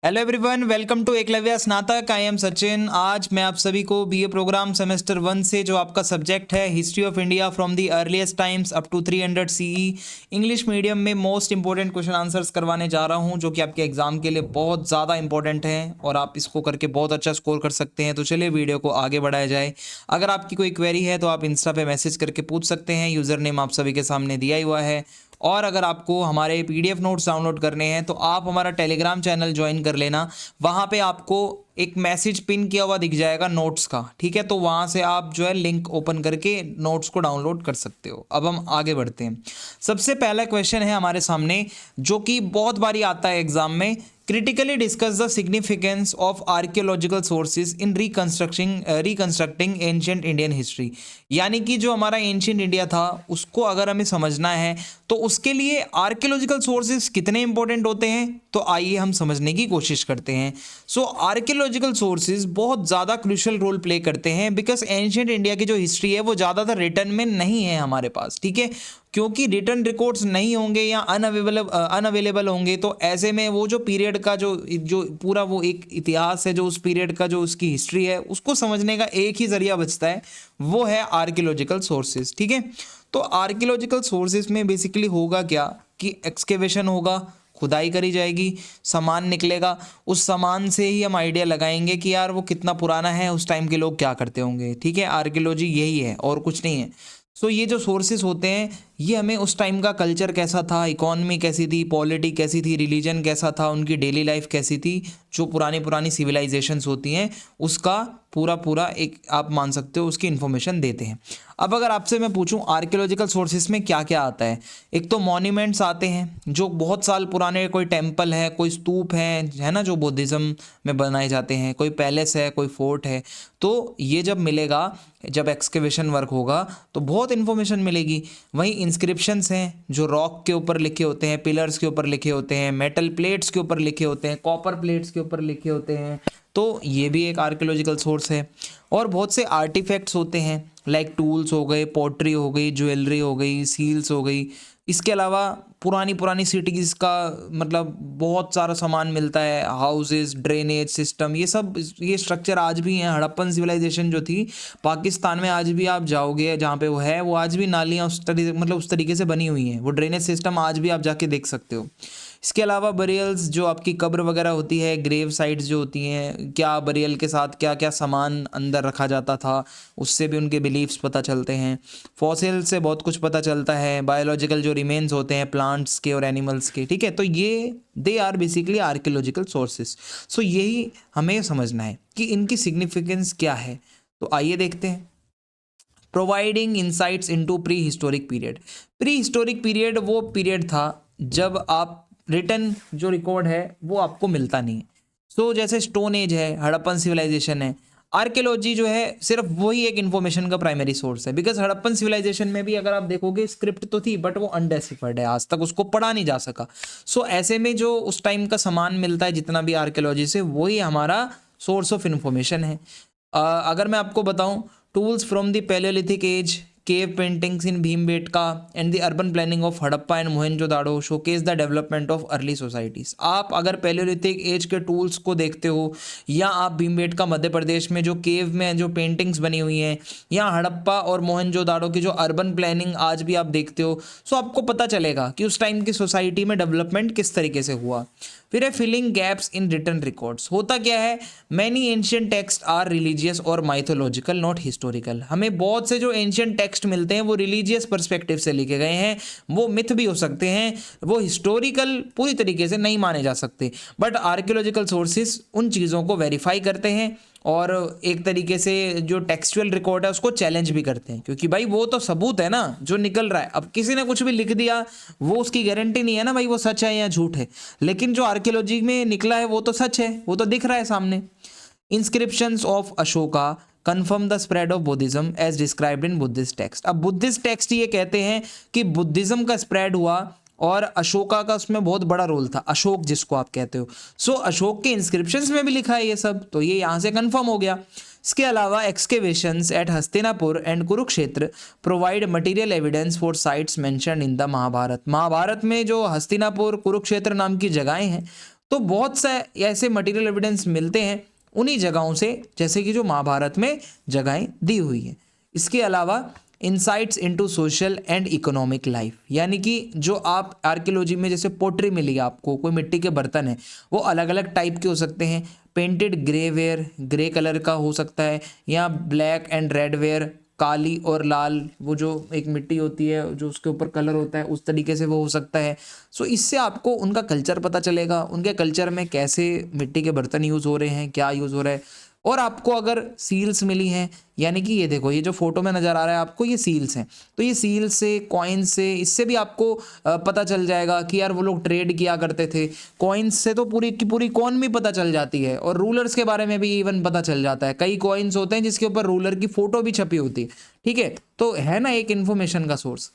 Hello everyone, welcome to Eklavya Snatak. I am Sachin. आज मैं आप सभी को बीए प्रोग्राम सेमेस्टर 1 से जो आपका सब्जेक्ट है history of India from the earliest times up to 300 CE English medium में मोस्ट इंपॉर्टेंट क्वेश्चन आंसर्स करवाने जा रहा हूं, जो कि आपके एग्जाम के लिए बहुत ज़्यादा इंपॉर्टेंट हैं और आप इसको करके बहुत अच्छा स्कोर कर सकते हैं। तो चलिए वीडियो को आगे बढ़ाया जाए। अगर आपकी कोई क्वेरी है तो आप इंस्टा पे मैसेज करके पूछ सकते हैं। यूज़र नेम आप सभी के सामने दिया हुआ है। और अगर आपको हमारे पीडीएफ नोट्स डाउनलोड करने हैं तो आप हमारा टेलीग्राम चैनल ज्वाइन कर लेना। वहाँ पे आपको एक मैसेज पिन किया हुआ दिख जाएगा नोट्स का, ठीक है। तो वहाँ से आप जो है लिंक ओपन करके नोट्स को डाउनलोड कर सकते हो। अब हम आगे बढ़ते हैं। सबसे पहला क्वेश्चन है हमारे सामने, जो कि बहुत बारी आता है एग्जाम में। Critically discuss the significance of archaeological sources in reconstructing ancient Indian history. यानी कि जो हमारा एंशियंट इंडिया था उसको अगर हमें समझना है तो उसके लिए आर्कियोलॉजिकल सोर्सेज कितने इंपॉर्टेंट होते हैं, तो आइए हम समझने की कोशिश करते हैं। सो आर्कियोलॉजिकल सोर्सेज बहुत ज़्यादा क्रूशियल रोल प्ले करते हैं, बिकॉज एंशियंट इंडिया की जो हिस्ट्री है वो ज़्यादातर रिटर्न में नहीं है हमारे पास, ठीक है। क्योंकि रिटर्न रिकॉर्ड्स नहीं होंगे या अनअवेलेबल होंगे, तो ऐसे में वो जो पीरियड का जो पूरा वो एक इतिहास है, जो उस पीरियड का जो उसकी हिस्ट्री है, उसको समझने का एक ही जरिया बचता है, वो है आर्कियोलॉजिकल सोर्सेज, ठीक है। तो आर्कियोलॉजिकल सोर्सेज में बेसिकली होगा क्या कि एक्सकेवेशन होगा, खुदाई करी जाएगी, सामान निकलेगा। उस सामान से ही हम आइडिया लगाएंगे कि यार वो कितना पुराना है, उस टाइम के लोग क्या करते होंगे, ठीक है। आर्कियोलॉजी यही है और कुछ नहीं है। सो ये जो सोर्सेज होते हैं ये हमें उस टाइम का कल्चर कैसा था, इकोनॉमी कैसी थी, पॉलिटी कैसी थी, रिलीजन कैसा था, उनकी डेली लाइफ कैसी थी, जो पुरानी पुरानी सिविलाइजेशंस होती हैं उसका पूरा एक आप मान सकते हो उसकी इन्फॉर्मेशन देते हैं। अब अगर आपसे मैं पूछूं आर्कियोलॉजिकल सोर्सेज में क्या क्या आता है, एक तो मॉन्यूमेंट्स आते हैं जो बहुत साल पुराने, कोई टेम्पल है, कोई स्तूप है ना, जो बुद्धिज़्म में बनाए जाते हैं, कोई पैलेस है, कोई फोर्ट है। तो ये जब मिलेगा, जब एक्सकेवेशन वर्क होगा तो बहुत इन्फॉर्मेशन मिलेगी। वहीं इंस्क्रिप्शंस हैं जो रॉक के ऊपर लिखे होते हैं, पिलर्स के ऊपर लिखे होते हैं, मेटल प्लेट्स के ऊपर लिखे होते हैं, कॉपर प्लेट्स के ऊपर लिखे होते हैं, तो ये भी एक आर्कियोलॉजिकल सोर्स है। और बहुत से आर्टिफैक्ट्स होते हैं, लाइक टूल्स हो गए, पॉटरी हो गई, ज्वेलरी हो गई, सील्स हो गई। इसके अलावा पुरानी पुरानी सिटीज़ का मतलब बहुत सारा सामान मिलता है, हाउसेस, ड्रेनेज सिस्टम, ये सब, ये स्ट्रक्चर आज भी हैं। हड़प्पन सिविलाइजेशन जो थी पाकिस्तान में, आज भी आप जाओगे जहाँ पे वो है, वो आज भी नालियाँ उस तरीके से बनी हुई हैं। वो ड्रेनेज सिस्टम आज भी आप जाके देख सकते हो। इसके अलावा बरियल्स, जो आपकी कब्र वगैरह होती है, ग्रेव साइट्स जो होती हैं, क्या बरियल के साथ क्या क्या सामान अंदर रखा जाता था, उससे भी उनके बिलीव्स पता चलते हैं। फॉसिल से बहुत कुछ पता चलता है, बायोलॉजिकल जो रिमेन्स होते हैं प्लांट्स के और एनिमल्स के, ठीक है। तो ये they are basically archaeological sources. So यही हमें समझना है कि इनकी सिग्निफिकेंस क्या है। तो आइए देखते हैं। Providing insights into pre historic period. Pre historic period वो पीरियड था जब आप रिटर्न जो रिकॉर्ड है वो आपको मिलता नहीं है। सो जैसे स्टोन एज है, हड़प्पन सिविलाइजेशन है। आर्कियोलॉजी जो है सिर्फ वही एक इन्फॉर्मेशन का प्राइमरी सोर्स है, बिकॉज हड़प्पन सिविलाइजेशन में भी अगर आप देखोगे स्क्रिप्ट तो थी, बट वो अनडेसिफर्ड है, आज तक उसको पढ़ा नहीं जा सका। सो ऐसे में जो उस टाइम का सामान मिलता है जितना भी आर्कियोलॉजी से, वही हमारा सोर्स ऑफ इन्फॉर्मेशन है। अगर मैं आपको बताऊं, tools from the palaeolithic age, cave paintings in Bhimbetka and the urban planning of Harappa and Mohenjodaro showcase the development of early societies। आप अगर पैलियोलिथिक एज के टूल्स को देखते हो, या आप भीमबेटका मध्य प्रदेश में जो केव में जो पेंटिंग्स बनी हुई हैं, या हड़प्पा और मोहनजोदाड़ो की जो अर्बन प्लानिंग आज भी आप देखते हो, सो आपको पता चलेगा कि उस टाइम की सोसाइटी में डेवलपमेंट किस तरीके से हुआ। फिर है filling gaps in written records. होता क्या है, many ancient text are religious और माइथोलॉजिकल, नॉट हिस्टोरिकल। हमें बहुत से जो एंशियंट टेक्स्ट मिलते हैं वो रिलीजियस पर्सपेक्टिव से लिखे गए हैं, वो मिथ भी हो सकते हैं, वो हिस्टोरिकल पूरी तरीके से नहीं माने जा सकते। बट आर्कियोलॉजिकल सोर्सेज उन चीज़ों को वेरीफाई करते हैं और एक तरीके से जो टेक्सचुअल रिकॉर्ड है उसको चैलेंज भी करते हैं, क्योंकि भाई वो तो सबूत है ना जो निकल रहा है। अब किसी ने कुछ भी लिख दिया, वो उसकी गारंटी नहीं है ना भाई वो सच है या झूठ है, लेकिन जो आर्कियोलॉजी में निकला है वो तो सच है, वो तो दिख रहा है सामने। Inscriptions of Ashoka confirm the spread of Buddhism as described in Buddhist text. अब बुद्धिस्ट टेक्स्ट ये कहते हैं कि बुद्धिज्म का स्प्रेड हुआ और अशोका का उसमें बहुत बड़ा रोल था, अशोक जिसको आप कहते हो। सो अशोक के इंस्क्रिप्शंस में भी लिखा है ये सब, तो ये यहाँ से कंफर्म हो गया। इसके अलावा excavations at Hastinapur and Kurukshetra provide material evidence for sites mentioned in the Mahabharata. Mahabharata में जो हस्तिनापुर, कुरुक्षेत्र नाम की जगहें हैं, तो बहुत से ऐसे मटेरियल एविडेंस मिलते हैं उन्हीं जगहों से, जैसे कि जो महाभारत में जगहें दी हुई हैं। इसके अलावा insights into social and economic life, यानी कि जो आप आर्कियोलॉजी में जैसे पोट्री मिली आपको, कोई मिट्टी के बर्तन है, वो अलग अलग टाइप के हो सकते हैं। Painted grey ware, grey colour का हो सकता है, या ब्लैक एंड रेड वेयर, काली और लाल, वो जो एक मिट्टी होती है जो उसके ऊपर कलर होता है उस तरीके से वो हो सकता है। सो इससे आपको उनका कल्चर पता चलेगा, उनके कल्चर में कैसे मिट्टी के बर्तन यूज़ हो रहे हैं, क्या यूज़ हो रहा है। और आपको अगर सील्स मिली हैं, यानी कि ये देखो, ये जो फोटो में नज़र आ रहा है आपको, ये सील्स हैं, तो ये सील्स से, कॉइन्स से, इससे भी आपको पता चल जाएगा कि यार वो लोग ट्रेड किया करते थे। कॉइन्स से तो पूरी की पूरी कॉइन भी पता चल जाती है, और रूलर्स के बारे में भी इवन पता चल जाता है। कई कॉइन्स होते हैं जिसके ऊपर रूलर की फोटो भी छपी होती है, ठीक है, तो है ना एक इन्फॉर्मेशन का सोर्स।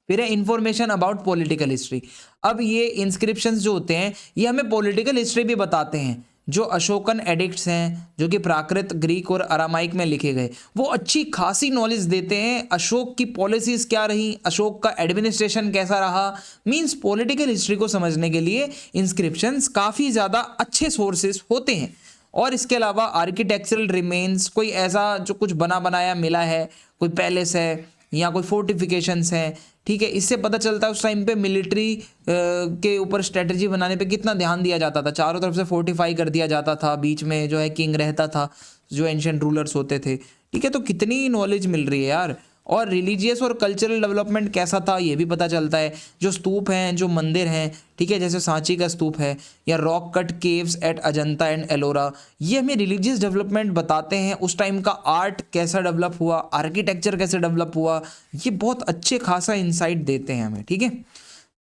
फिर है इंफॉर्मेशन अबाउट पॉलिटिकल हिस्ट्री। अब ये इंस्क्रिप्शंस जो होते हैं ये हमें पॉलिटिकल हिस्ट्री भी बताते हैं। जो अशोकन एडिक्ट्स हैं, जो कि प्राकृत, ग्रीक और अरामाइक में लिखे गए, वो अच्छी खासी नॉलेज देते हैं अशोक की पॉलिसीज क्या रही, अशोक का एडमिनिस्ट्रेशन कैसा रहा। मींस पॉलिटिकल हिस्ट्री को समझने के लिए इंस्क्रिप्शंस काफ़ी ज़्यादा अच्छे सोर्सेज होते हैं। और इसके अलावा आर्किटेक्चरल रिमेन्स, कोई ऐसा जो कुछ बना बनाया मिला है, कोई पैलेस है या कोई फोर्टिफिकेशंस हैं, ठीक है, इससे पता चलता है उस टाइम पे मिलिट्री के ऊपर स्ट्रेटजी बनाने पे कितना ध्यान दिया जाता था। चारों तरफ से फोर्टिफाई कर दिया जाता था, बीच में जो है किंग रहता था, जो एंशिएंट रूलर्स होते थे, ठीक है, तो कितनी नॉलेज मिल रही है यार। और रिलीजियस और कल्चरल डेवलपमेंट कैसा था ये भी पता चलता है। जो स्तूप हैं, जो मंदिर हैं, ठीक है, जैसे सांची का स्तूप है, या rock cut caves at Ajanta and Ellora, ये हमें रिलीजियस डेवलपमेंट बताते हैं। उस टाइम का आर्ट कैसा डेवलप हुआ, आर्किटेक्चर कैसे डेवलप हुआ, ये बहुत अच्छे खासा इंसाइट देते हैं हमें, ठीक है।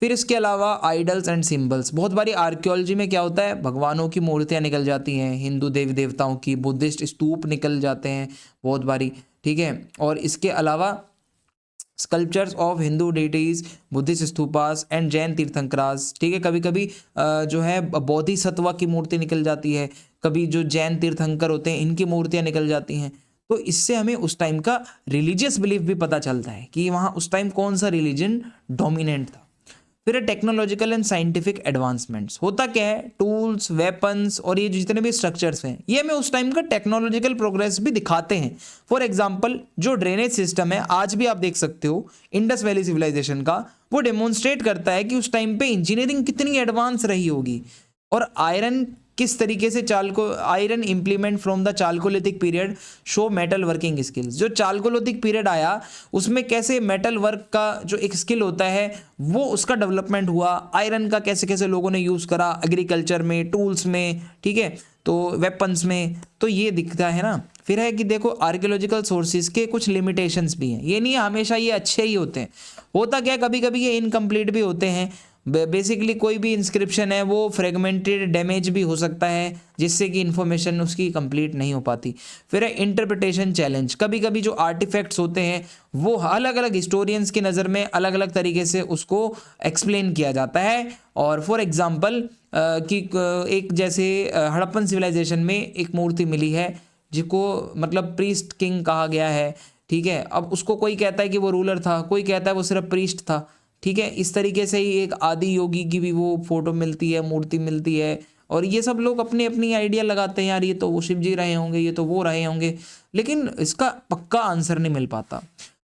फिर इसके अलावा आइडल्स एंड सिंबल्स, बहुत बारी आर्कियोलॉजी में क्या होता है, भगवानों की मूर्तियाँ निकल जाती हैं, हिंदू देवी देवताओं की, बुद्धिस्ट स्तूप निकल जाते हैं बहुत बारी, ठीक है। और इसके अलावा sculptures of Hindu deities, Buddhist stupas and Jain tirthankaras, ठीक है, कभी कभी जो है बोधिसत्व की मूर्ति निकल जाती है, कभी जो जैन तीर्थंकर होते हैं इनकी मूर्तियाँ निकल जाती हैं। तो इससे हमें उस टाइम का रिलीजियस बिलीफ भी पता चलता है कि वहाँ उस टाइम कौन सा रिलीजन डोमिनेंट था। फिर टेक्नोलॉजिकल एंड साइंटिफिक एडवांसमेंट्स, होता क्या है, टूल्स, वेपन्स और ये जितने भी स्ट्रक्चर्स हैं ये हमें उस टाइम का टेक्नोलॉजिकल प्रोग्रेस भी दिखाते हैं। फॉर एग्जांपल जो ड्रेनेज सिस्टम है आज भी आप देख सकते हो इंडस वैली सिविलाइजेशन का, वो डेमोन्स्ट्रेट करता है कि उस टाइम पे इंजीनियरिंग कितनी एडवांस रही होगी। और आयरन किस तरीके से iron implement from the Chalcolithic period show metal working skills, जो चालकोलिथिक पीरियड आया उसमें कैसे मेटल वर्क का जो एक स्किल होता है वो उसका डेवलपमेंट हुआ, आयरन का कैसे कैसे लोगों ने यूज़ करा एग्रीकल्चर में, टूल्स में, ठीक है, तो वेपन्स में, तो ये दिखता है ना। फिर है कि देखो आर्कियोलॉजिकल सोर्सेज के कुछ लिमिटेशंस भी हैं, ये नहीं हमेशा ये अच्छे ही होते हैं, होता क्या कभी कभी ये इनकम्प्लीट भी होते हैं। बेसिकली कोई भी इंस्क्रिप्शन है वो फ्रेगमेंटेड, डैमेज भी हो सकता है जिससे कि इन्फॉर्मेशन उसकी कंप्लीट नहीं हो पाती। फिर है इंटरप्रिटेशन चैलेंज, कभी कभी जो आर्टिफैक्ट्स होते हैं वो अलग अलग हिस्टोरियंस की नज़र में अलग अलग तरीके से उसको एक्सप्लेन किया जाता है। और फॉर एग्जांपल कि एक जैसे हड़प्पन सिविलाइजेशन में एक मूर्ति मिली है जिसको मतलब प्रीस्ट किंग कहा गया है, ठीक है, अब उसको कोई कहता है कि वो रूलर था, कोई कहता है वो सिर्फ प्रीस्ट था, ठीक है। इस तरीके से ही एक आदि योगी की भी वो फोटो मिलती है, मूर्ति मिलती है, और ये सब लोग अपनी अपनी आइडिया लगाते हैं, यार ये तो वो शिव जी रहे होंगे, ये तो वो रहे होंगे, लेकिन इसका पक्का आंसर नहीं मिल पाता।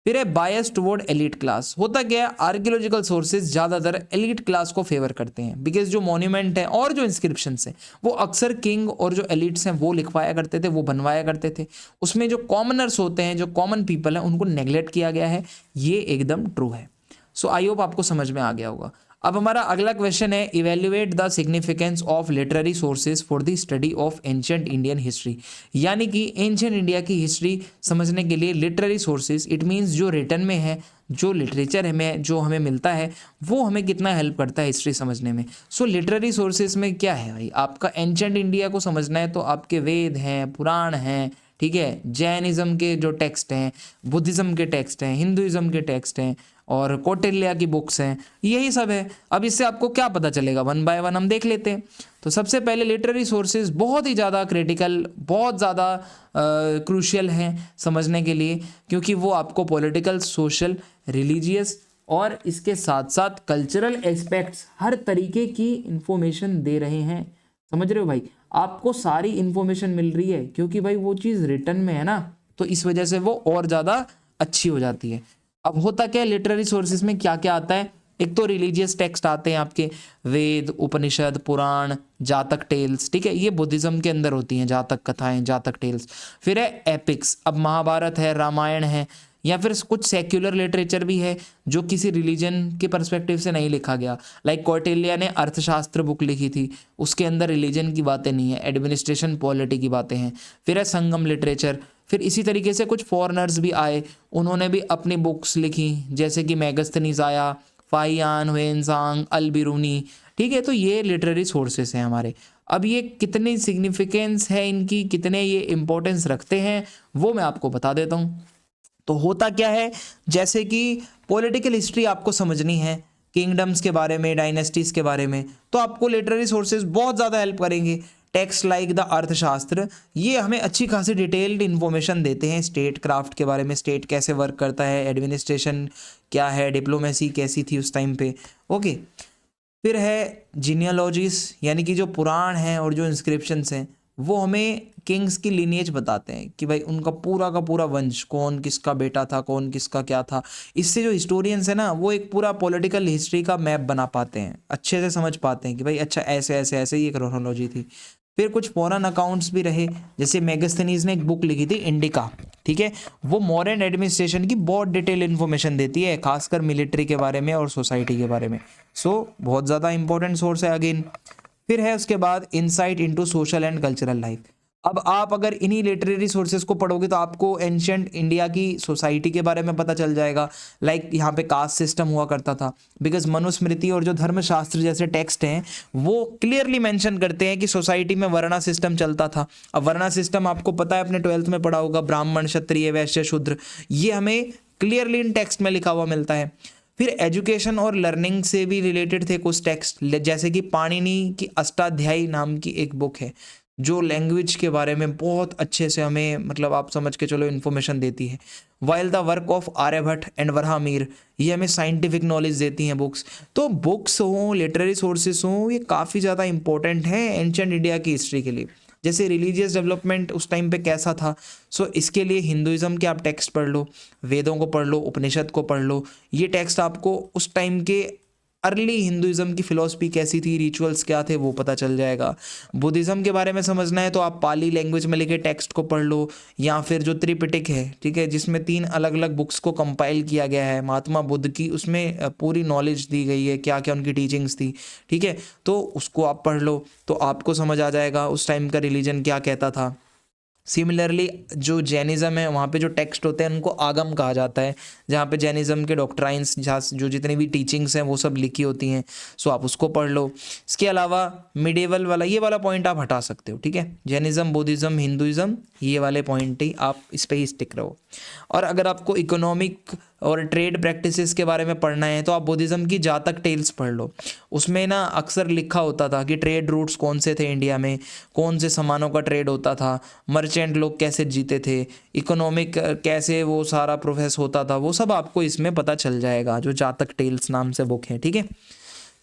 फिर है बायस टुवर्ड एलीट क्लास, होता क्या है आर्कियोलॉजिकल सोर्सेज ज़्यादातर एलीट क्लास को फेवर करते हैं, बिकॉज जो मॉन्यूमेंट हैं और जो इंस्क्रिप्शंस हैं वो अक्सर किंग और जो एलिट्स हैं वो लिखवाया करते थे, वो बनवाया करते थे, उसमें जो कॉमनर्स होते हैं, जो कॉमन पीपल हैं, उनको नेग्लेक्ट किया गया है, ये एकदम ट्रू है। सो आई होप आपको समझ में आ गया होगा। अब हमारा अगला क्वेश्चन है evaluate the significance of literary sources for the study of ancient Indian history, यानी कि एंशिएंट इंडिया की हिस्ट्री समझने के लिए लिटरेरी सोर्सेज, इट मीन्स जो रिटन में है, जो लिटरेचर में जो हमें मिलता है वो हमें कितना हेल्प करता है हिस्ट्री समझने में। सो लिटरेरी सोर्सेज में क्या है भाई, आपका एंशिएंट इंडिया को समझना है तो आपके वेद हैं, पुराण हैं, ठीक है, जैनिज्म के जो टेक्स्ट हैं, बुद्धिज़्म के टेक्स्ट हैं, हिंदुइज्म के टेक्स्ट हैं, और कौटिल्य की बुक्स हैं, यही सब है। अब इससे आपको क्या पता चलेगा, वन बाय वन हम देख लेते हैं। तो सबसे पहले लिटरेरी सोर्सेज बहुत ही ज़्यादा क्रिटिकल, बहुत ज़्यादा क्रूशियल हैं समझने के लिए, क्योंकि वो आपको पॉलिटिकल, सोशल, रिलीजियस और इसके साथ साथ कल्चरल एस्पेक्ट्स हर तरीके की इंफॉर्मेशन दे रहे हैं। समझ रहे हो भाई, आपको सारी इंफॉर्मेशन मिल रही है क्योंकि भाई वो चीज़ रिटर्न में है ना, तो इस वजह से वो और ज़्यादा अच्छी हो जाती है। अब होता क्या है, लिटरेरी सोर्सेज में क्या क्या आता है, एक तो रिलीजियस टेक्स्ट आते हैं आपके, वेद, उपनिषद, पुराण, जातक टेल्स, ठीक है, ये बुद्धिज्म के अंदर होती हैं, जातक कथाएं, जातक टेल्स। फिर है एपिक्स, अब महाभारत है, रामायण है, या फिर कुछ सेक्युलर लिटरेचर भी है जो किसी रिलीजन के पर्सपेक्टिव से नहीं लिखा गया, लाइक कौटिल्य ने अर्थशास्त्र बुक लिखी थी, उसके अंदर रिलीजन की बातें नहीं है, एडमिनिस्ट्रेशन पॉलिटी की बातें हैं। फिर है संगम लिटरेचर। फिर इसी तरीके से कुछ फॉरेनर्स भी आए, उन्होंने भी अपनी बुक्स लिखी, जैसे कि मैगस्थनीज आया, फाइयान, हुएनसांग, अल बिरूनी, ठीक है। तो ये लिटरेरी सोर्सेस हैं हमारे। अब ये कितनी सिग्निफिकेंस है इनकी, कितने ये इंपॉर्टेंस रखते हैं, वो मैं आपको बता देता हूँ। तो होता क्या है, जैसे कि पॉलिटिकल हिस्ट्री आपको समझनी है, किंगडम्स के बारे में, डायनेस्टीज के बारे में, तो आपको लिटरेरी सोर्सेज बहुत ज़्यादा हेल्प करेंगे। टेक्स्ट लाइक द अर्थशास्त्र, ये हमें अच्छी खासी डिटेल्ड इन्फॉर्मेशन देते हैं स्टेट क्राफ्ट के बारे में, स्टेट कैसे वर्क करता है, एडमिनिस्ट्रेशन क्या है, डिप्लोमेसी कैसी थी उस टाइम पे, ओके। फिर है जीनियोलॉजीज, यानी कि जो पुराण हैं और जो इंस्क्रिप्शंस हैं वो हमें किंग्स की लीनिएज बताते हैं कि भाई उनका पूरा का पूरा वंश, कौन किसका बेटा था, कौन किसका क्या था। इससे जो हिस्टोरियंस है ना, वो एक पूरा पॉलिटिकल हिस्ट्री का मैप बना पाते हैं, अच्छे से समझ पाते हैं कि भाई अच्छा ऐसे ऐसे ऐसे ये क्रोनोलॉजी थी। फिर कुछ फॉरेन अकाउंट्स भी रहे, जैसे मैगस्थनीज ने एक बुक लिखी थी इंडिका, ठीक है, वो मॉडर्न एडमिनिस्ट्रेशन की बहुत डिटेल इन्फॉर्मेशन देती है, खासकर मिलिट्री के बारे में और सोसाइटी के बारे में। सो बहुत ज़्यादा इंपॉर्टेंट सोर्स है अगेन। फिर है उसके बाद insight into social and cultural life. अब आप अगर इन्हीं लिटरेरी सोर्सेज को पढ़ोगे तो आपको एंशियंट इंडिया की सोसाइटी के बारे में पता चल जाएगा, लाइक यहाँ पे कास्ट सिस्टम हुआ करता था, बिकॉज मनुस्मृति और जो धर्मशास्त्र जैसे टेक्स्ट हैं वो क्लियरली मेंशन करते हैं कि सोसाइटी में वर्णा सिस्टम चलता था। अब वर्णा सिस्टम आपको पता है, अपने 12th में पढ़ा होगा, ब्राह्मण, क्षत्रिय, वैश्य, शूद्र, ये हमें क्लियरली इन टेक्स्ट में लिखा हुआ मिलता है। फिर एजुकेशन और लर्निंग से भी रिलेटेड थे कुछ टेक्स्ट, जैसे कि पाणिनि की अष्टाध्यायी नाम की एक बुक है जो लैंग्वेज के बारे में बहुत अच्छे से हमें, मतलब आप समझ के चलो, इन्फॉर्मेशन देती है। While the work of Aryabhata and Varahamihira, ये हमें साइंटिफिक नॉलेज देती हैं बुक्स। तो बुक्स हों, लिटरेरी सोर्सेस हों, ये काफ़ी ज़्यादा इंपॉर्टेंट हैं एंशिएंट इंडिया की हिस्ट्री के लिए। जैसे रिलीजियस डेवलपमेंट उस टाइम पे कैसा था, सो इसके लिए हिंदुइज्म के आप टेक्स्ट पढ़ लो, वेदों को पढ़ लो, उपनिषद को पढ़ लो। ये टेक्स्ट आपको उस टाइम के अर्ली हिंदुइज्म की फिलॉसफी कैसी थी, रिचुअल्स क्या थे, वो पता चल जाएगा। बुद्धिज़्म के बारे में समझना है तो आप पाली लैंग्वेज में लिखे टेक्स्ट को पढ़ लो, या फिर जो त्रिपिटक है, ठीक है, जिसमें 3 अलग अलग बुक्स को कंपाइल किया गया है महात्मा बुद्ध की, उसमें पूरी नॉलेज दी गई है, क्या क्या उनकी टीचिंग्स थी, ठीक है, तो उसको आप पढ़ लो तो आपको समझ आ जाएगा उस टाइम का रिलीजन क्या कहता था। सिमिलरली जो जैनिज़्म है वहाँ पे जो टेक्स्ट होते हैं उनको आगम कहा जाता है, जहाँ पे जैनिज़्म के डॉक्ट्राइंस, जहाँ जो जितनी भी टीचिंग्स हैं वो सब लिखी होती हैं, सो आप उसको पढ़ लो। इसके अलावा मिडेवल वाला, ये वाला पॉइंट आप हटा सकते हो, ठीक है, जैनिज़्म, बुद्धिज़्म, हिंदुइज़्म, ये वाले पॉइंट ही आप इस पर ही स्टिक रहो। और अगर आपको इकोनॉमिक और ट्रेड प्रैक्टिसेस के बारे में पढ़ना है तो आप बुद्धिज़्म की जातक टेल्स पढ़ लो। उसमें ना अक्सर लिखा होता था कि ट्रेड रूट्स कौन से थे इंडिया में, कौन से सामानों का ट्रेड होता था, मर्चेंट लोग कैसे जीते थे, इकोनॉमिक कैसे वो सारा प्रोसेस होता था, वो सब आपको इसमें पता चल जाएगा, जो जातक टेल्स नाम से बुक है, ठीक है।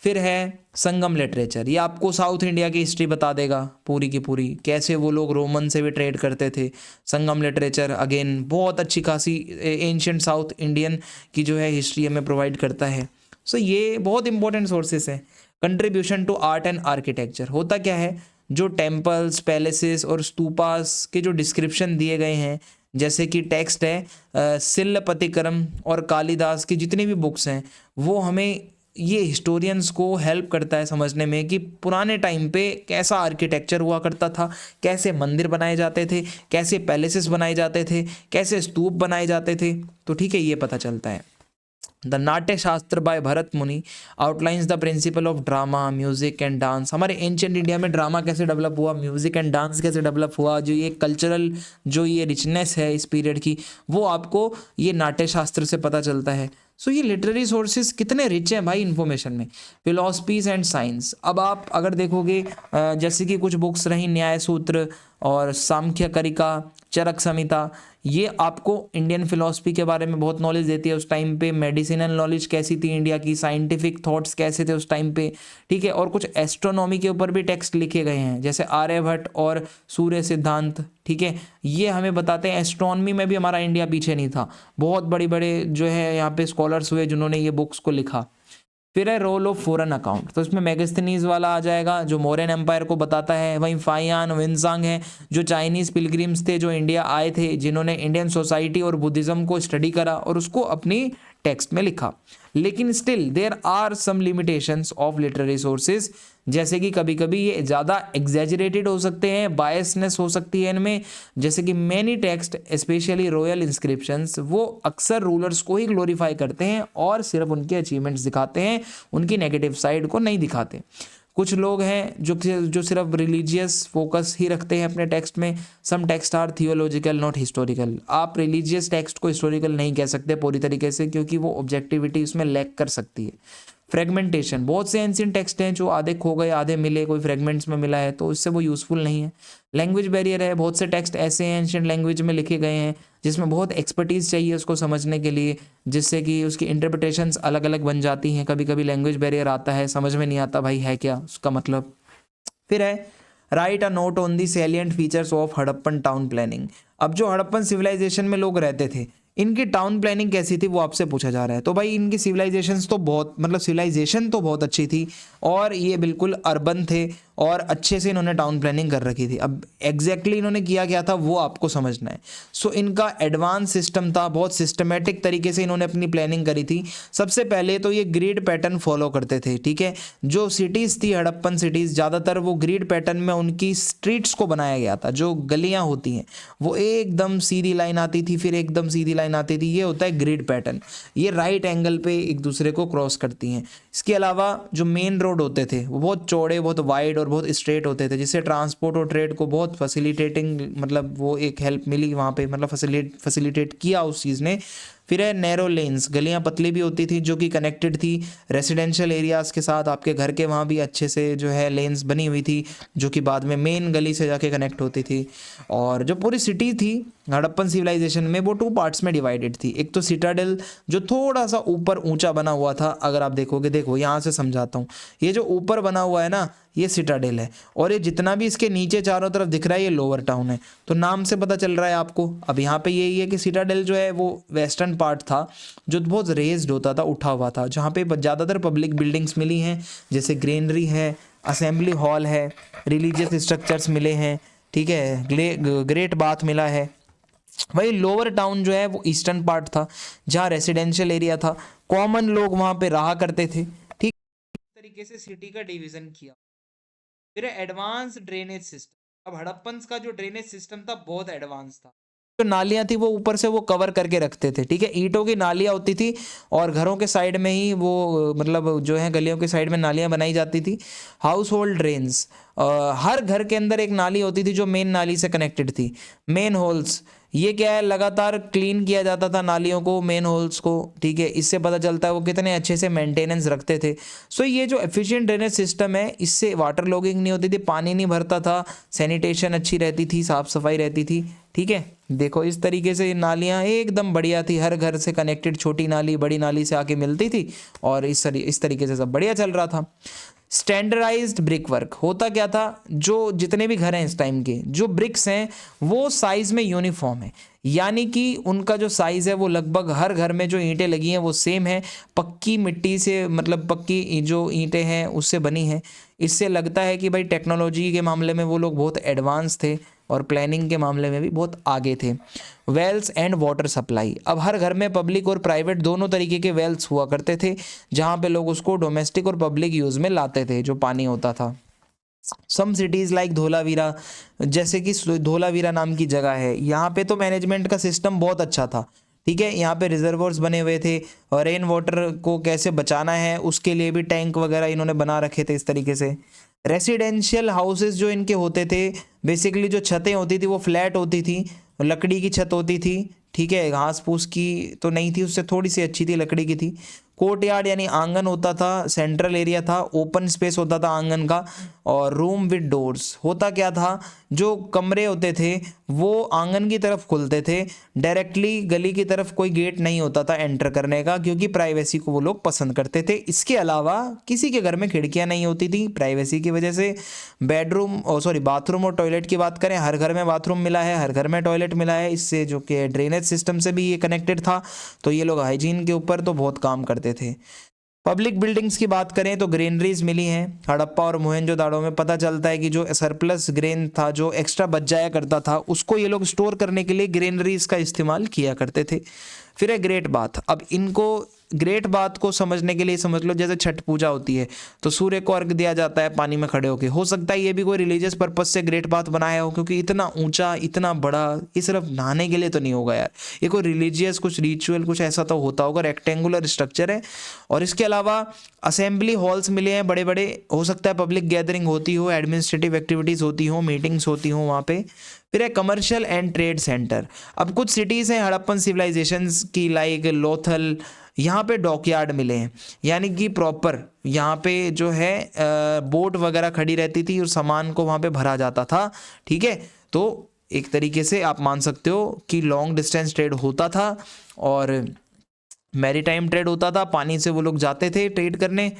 फिर है संगम लिटरेचर, ये आपको साउथ इंडिया की हिस्ट्री बता देगा पूरी की पूरी, कैसे वो लोग रोमन से भी ट्रेड करते थे। संगम लिटरेचर अगेन बहुत अच्छी खासी एंशियंट साउथ इंडियन की जो है हिस्ट्री हमें प्रोवाइड करता है। सो ये बहुत इंपॉर्टेंट सोर्सेस हैं। Contribution to art and architecture, होता क्या है, जो टेम्पल्स, पैलेसेस और स्तूपास के जो डिस्क्रिप्शन दिए गए हैं, जैसे कि टेक्स्ट है सिल्लपतिकरम और कालिदास की जितनी भी बुक्स हैं, वो हमें, ये हिस्टोरियंस को हेल्प करता है समझने में कि पुराने टाइम पे कैसा आर्किटेक्चर हुआ करता था, कैसे मंदिर बनाए जाते थे, कैसे पैलेसेस बनाए जाते थे, कैसे स्तूप बनाए जाते थे, तो ठीक है, ये पता चलता है। द नाट्य शास्त्र बाय भरत मुनि outlines the principle of drama, music and dance. हमारे एंशिएंट इंडिया में ड्रामा कैसे डेवलप हुआ, म्यूजिक एंड डांस कैसे डेवलप हुआ, जो ये कल्चरल जो ये रिचनेस है इस पीरियड की, वो आपको ये नाट्य शास्त्र से पता चलता है। सो ये लिटरेरी सोर्सेज कितने रिच हैं भाई इन्फॉर्मेशन में। फिलोसफीज एंड साइंस, अब आप अगर देखोगे जैसे कि कुछ बुक्स रही न्याय सूत्र और सांख्य करिका, चरक संहिता, ये आपको इंडियन फिलोसफी के बारे में बहुत नॉलेज देती है। उस टाइम पे मेडिसिनल नॉलेज कैसी थी इंडिया की, साइंटिफिक थॉट्स कैसे थे उस टाइम पे, ठीक है। और कुछ एस्ट्रोनॉमी के ऊपर भी टेक्स्ट लिखे गए हैं जैसे आर्यभट्ट और सूर्य सिद्धांत, ठीक है। ये हमें बताते हैं एस्ट्रोनॉमी में भी हमारा इंडिया पीछे नहीं था, बहुत बड़ी बड़े जो है यहाँ पे स्कॉलर्स हुए जिन्होंने ये बुक्स को लिखा। फिर है रोल ऑफ फॉरेन अकाउंट, तो इसमें मैगस्थनीज वाला आ जाएगा जो मौर्यन एम्पायर को बताता है। वहीं फाइयान विंसांग है जो चाइनीज पिलग्रिम्स थे जो इंडिया आए थे, जिन्होंने इंडियन सोसाइटी और बुद्धिज्म को स्टडी करा और उसको अपनी टेक्स्ट में लिखा। लेकिन still there are some limitations of literary sources, जैसे कि कभी कभी ये ज़्यादा एग्जैजरेटेड हो सकते हैं, बायसनेस हो सकती है इनमें। जैसे कि many text specially royal inscriptions वो अक्सर रूलर्स को ही ग्लोरीफाई करते हैं और सिर्फ उनके अचीवमेंट्स दिखाते हैं, उनकी नेगेटिव साइड को नहीं दिखाते। कुछ लोग हैं जो सिर्फ रिलीजियस फोकस ही रखते हैं अपने टेक्स्ट में। Some text are theological not historical, आप रिलीजियस टेक्स्ट को हिस्टोरिकल नहीं कह सकते पूरी तरीके से, क्योंकि वो ऑब्जेक्टिविटी उसमें लैक कर सकती है। फ्रेगमेंटेशन, बहुत से एंशिएंट टेक्स्ट हैं जो आधे खो गए आधे मिले, कोई फ्रेगमेंट्स में मिला है तो इससे वो यूज़फुल नहीं है। लैंग्वेज बैरियर है, बहुत से टेक्स्ट ऐसे हैं एंशिएंट लैंग्वेज में लिखे गए हैं जिसमें बहुत एक्सपर्टीज़ चाहिए उसको समझने के लिए, जिससे कि उसकी इंटरप्रिटेशंस अलग अलग बन जाती हैं। कभी कभी लैंग्वेज बैरियर आता है, समझ में नहीं आता भाई है क्या उसका मतलब। फिर है right a note on the salient features of Harappan town planning. अब जो हड़प्पन सिविलाइजेशन में लोग रहते थे, इनकी टाउन प्लानिंग कैसी थी वो आपसे पूछा जा रहा है। तो भाई इनकी सिविलाइजेशंस तो बहुत सिविलाइजेशन तो बहुत अच्छी थी और ये बिल्कुल अर्बन थे और अच्छे से इन्होंने टाउन प्लानिंग कर रखी थी। अब एग्जैक्टली इन्होंने किया क्या था वो आपको समझना है। सो इनका एडवांस सिस्टम था, बहुत सिस्टमेटिक तरीके से इन्होंने अपनी प्लानिंग करी थी। सबसे पहले तो ये ग्रिड पैटर्न फॉलो करते थे, ठीक है। जो सिटीज़ थी हड़प्पन सिटीज़, ज़्यादातर वो ग्रिड पैटर्न में उनकी स्ट्रीट्स को बनाया गया था। जो गलियाँ होती हैं वो एकदम सीधी लाइन आती थी, फिर एकदम सीधी लाइन आती थी, ये होता है ग्रिड पैटर्न। ये राइट एंगल पे एक दूसरे को क्रॉस करती हैं। इसके अलावा जो मेन रोड होते थे वो बहुत चौड़े, बहुत वाइड और बहुत स्ट्रेट होते थे, जिससे ट्रांसपोर्ट और ट्रेड को बहुत फैसिलिटेटिंग वो एक हेल्प मिली वहाँ पे, फैसिलिटेट किया उस चीज़ ने। फिर है नैरो लेन्स, गलियाँ पतली भी होती थी जो कि कनेक्टेड थी रेसिडेंशियल एरियाज़ के साथ। आपके घर के वहाँ भी अच्छे से जो है लेन्स बनी हुई थी जो कि बाद में मेन गली से जाके कनेक्ट होती थी। और जो पूरी सिटी थी हड़प्पन सिविलाइजेशन में वो 2 पार्ट्स में डिवाइडेड थी। एक तो सिटाडेल जो थोड़ा सा ऊपर ऊंचा बना हुआ था, अगर आप देखोगे, देखो यहाँ से समझाता हूँ, ये जो ऊपर बना हुआ है ना ये सिटाडेल है, और ये जितना भी इसके नीचे चारों तरफ दिख रहा है ये लोअर टाउन है। तो नाम से पता चल रहा है आपको। अब यहाँ पे यही है कि सिटाडेल जो है वो वेस्टर्न पार्ट था जो बहुत रेज्ड होता था, उठा हुआ था, जहाँ पे ज़्यादातर पब्लिक बिल्डिंग्स मिली हैं, जैसे ग्रेनरी है, असेंबली हॉल है, रिलीजियस स्ट्रक्चर्स मिले हैं, ठीक है, ग्रेट बाथ मिला है। वही लोअर टाउन जो है वो ईस्टर्न पार्ट था जहाँ रेसिडेंशियल एरिया था, कॉमन लोग वहाँ पे रहा करते थे, ठीक। इस तरीके से सिटी का डिवीजन किया। फिर एडवांस ड्रेनेज सिस्टम। अब हड़प्पन का जो ड्रेनेज सिस्टम था बहुत एडवांस था। जो नालियाँ थी वो ऊपर से वो कवर करके रखते थे, ठीक है, ईंटों की नालियाँ होती थी और घरों के साइड में ही वो जो है गलियों के साइड में नालियाँ बनाई जाती थी। हाउस होल्ड ड्रेन्स, हर घर के अंदर एक नाली होती थी जो मेन नाली से कनेक्टेड थी। मेन होल्स, ये क्या है, लगातार क्लीन किया जाता था नालियों को, मेन होल्स को, ठीक है। इससे पता चलता है वो कितने अच्छे से मेंटेनेंस रखते थे। सो ये जो एफिशिएंट ड्रेनेज सिस्टम है इससे वाटर लॉगिंग नहीं होती थी, पानी नहीं भरता था, सैनिटेशन अच्छी रहती थी, साफ सफाई रहती थी, ठीक है। देखो इस तरीके से नालियाँ एकदम बढ़िया थी, हर घर से कनेक्टेड, छोटी नाली बड़ी नाली से आके मिलती थी और इस तरीके से सब बढ़िया चल रहा था। स्टैंडर्डाइज्ड ब्रिक वर्क, होता क्या था, जो जितने भी घर हैं इस टाइम के, जो ब्रिक्स हैं वो साइज में यूनिफॉर्म है, यानी कि उनका जो साइज़ है वो लगभग हर घर में जो ईंटें लगी हैं वो सेम है, पक्की मिट्टी से, पक्की जो ईंटें हैं उससे बनी हैं। इससे लगता है कि भाई टेक्नोलॉजी के मामले में वो लोग बहुत एडवांस थे और प्लानिंग के मामले में भी बहुत आगे थे। वेल्स एंड वाटर सप्लाई, अब हर घर में पब्लिक और प्राइवेट दोनों तरीके के वेल्स हुआ करते थे जहाँ पे लोग उसको डोमेस्टिक और पब्लिक यूज़ में लाते थे जो पानी होता था। सम सिटीज़ लाइक धोलावीरा, जैसे कि धोलावीरा नाम की जगह है, यहाँ पे तो मैनेजमेंट का सिस्टम बहुत अच्छा था, ठीक है। यहाँ पे रिजर्वोर्स बने हुए थे और रेन वाटर को कैसे बचाना है उसके लिए भी टैंक वगैरह इन्होंने बना रखे थे इस तरीके से। रेसिडेंशियल हाउसेस जो इनके होते थे, बेसिकली जो छतें होती थी वो फ्लैट होती थी, लकड़ी की छत होती थी, ठीक है, घास फूस की तो नहीं थी, उससे थोड़ी सी अच्छी थी, लकड़ी की थी। कोर्टयार्ड यानी आंगन होता था, सेंट्रल एरिया था, ओपन स्पेस होता था आंगन का। और रूम विद डोर्स, होता क्या था, जो कमरे होते थे वो आंगन की तरफ खुलते थे, डायरेक्टली गली की तरफ कोई गेट नहीं होता था एंटर करने का, क्योंकि प्राइवेसी को वो लोग पसंद करते थे। इसके अलावा किसी के घर में खिड़कियां नहीं होती थी प्राइवेसी की वजह से। बाथरूम और टॉयलेट की बात करें, हर घर में बाथरूम मिला है, हर घर में टॉयलेट मिला है, इससे जो कि ड्रेनेज सिस्टम से भी ये कनेक्टेड था। तो ये लोग हाइजीन के ऊपर तो बहुत काम करते थे। पब्लिक बिल्डिंग्स की बात करें तो ग्रेनरीज मिली हैं। हड़प्पा और मोहनजोदाड़ो में पता चलता है कि जो सरप्लस ग्रेन था, जो एक्स्ट्रा बच जाया करता था, उसको ये लोग स्टोर करने के लिए ग्रेनरीज का इस्तेमाल किया करते थे। फिर है ग्रेट बाथ। अब इनको ग्रेट बात को समझने के लिए समझ लो जैसे छठ पूजा होती है तो सूर्य को अर्घ दिया जाता है पानी में खड़े होके। हो सकता है ये भी कोई रिलीजियस पर्पस से ग्रेट बाथ बनाया हो, क्योंकि इतना ऊंचा, इतना बड़ा, ये सिर्फ नहाने के लिए तो नहीं होगा यार, ये कोई रिलीजियस कुछ रिचुअल कुछ ऐसा तो होता होगा। रेक्टेंगुलर स्ट्रक्चर है। और इसके अलावा असेंबली हॉल्स मिले हैं बड़े बड़े, हो सकता है पब्लिक गैदरिंग होती हो, एडमिनिस्ट्रेटिव एक्टिविटीज़ होती हो, मीटिंग्स होती हो वहाँ पे। फिर है कमर्शियल एंड ट्रेड सेंटर। अब कुछ सिटीज़ हैं हड़प्पन सिविलाइजेशंस की, लाइक लोथल, यहाँ पे डॉकयार्ड मिले हैं, यानी कि प्रॉपर यहाँ पे जो है बोट वगैरह खड़ी रहती थी और सामान को वहाँ पे भरा जाता था। ठीक है, तो एक तरीके से आप मान सकते हो कि लॉन्ग डिस्टेंस ट्रेड होता था और मैरीटाइम ट्रेड होता था, पानी से वो लोग जाते थे ट्रेड करने।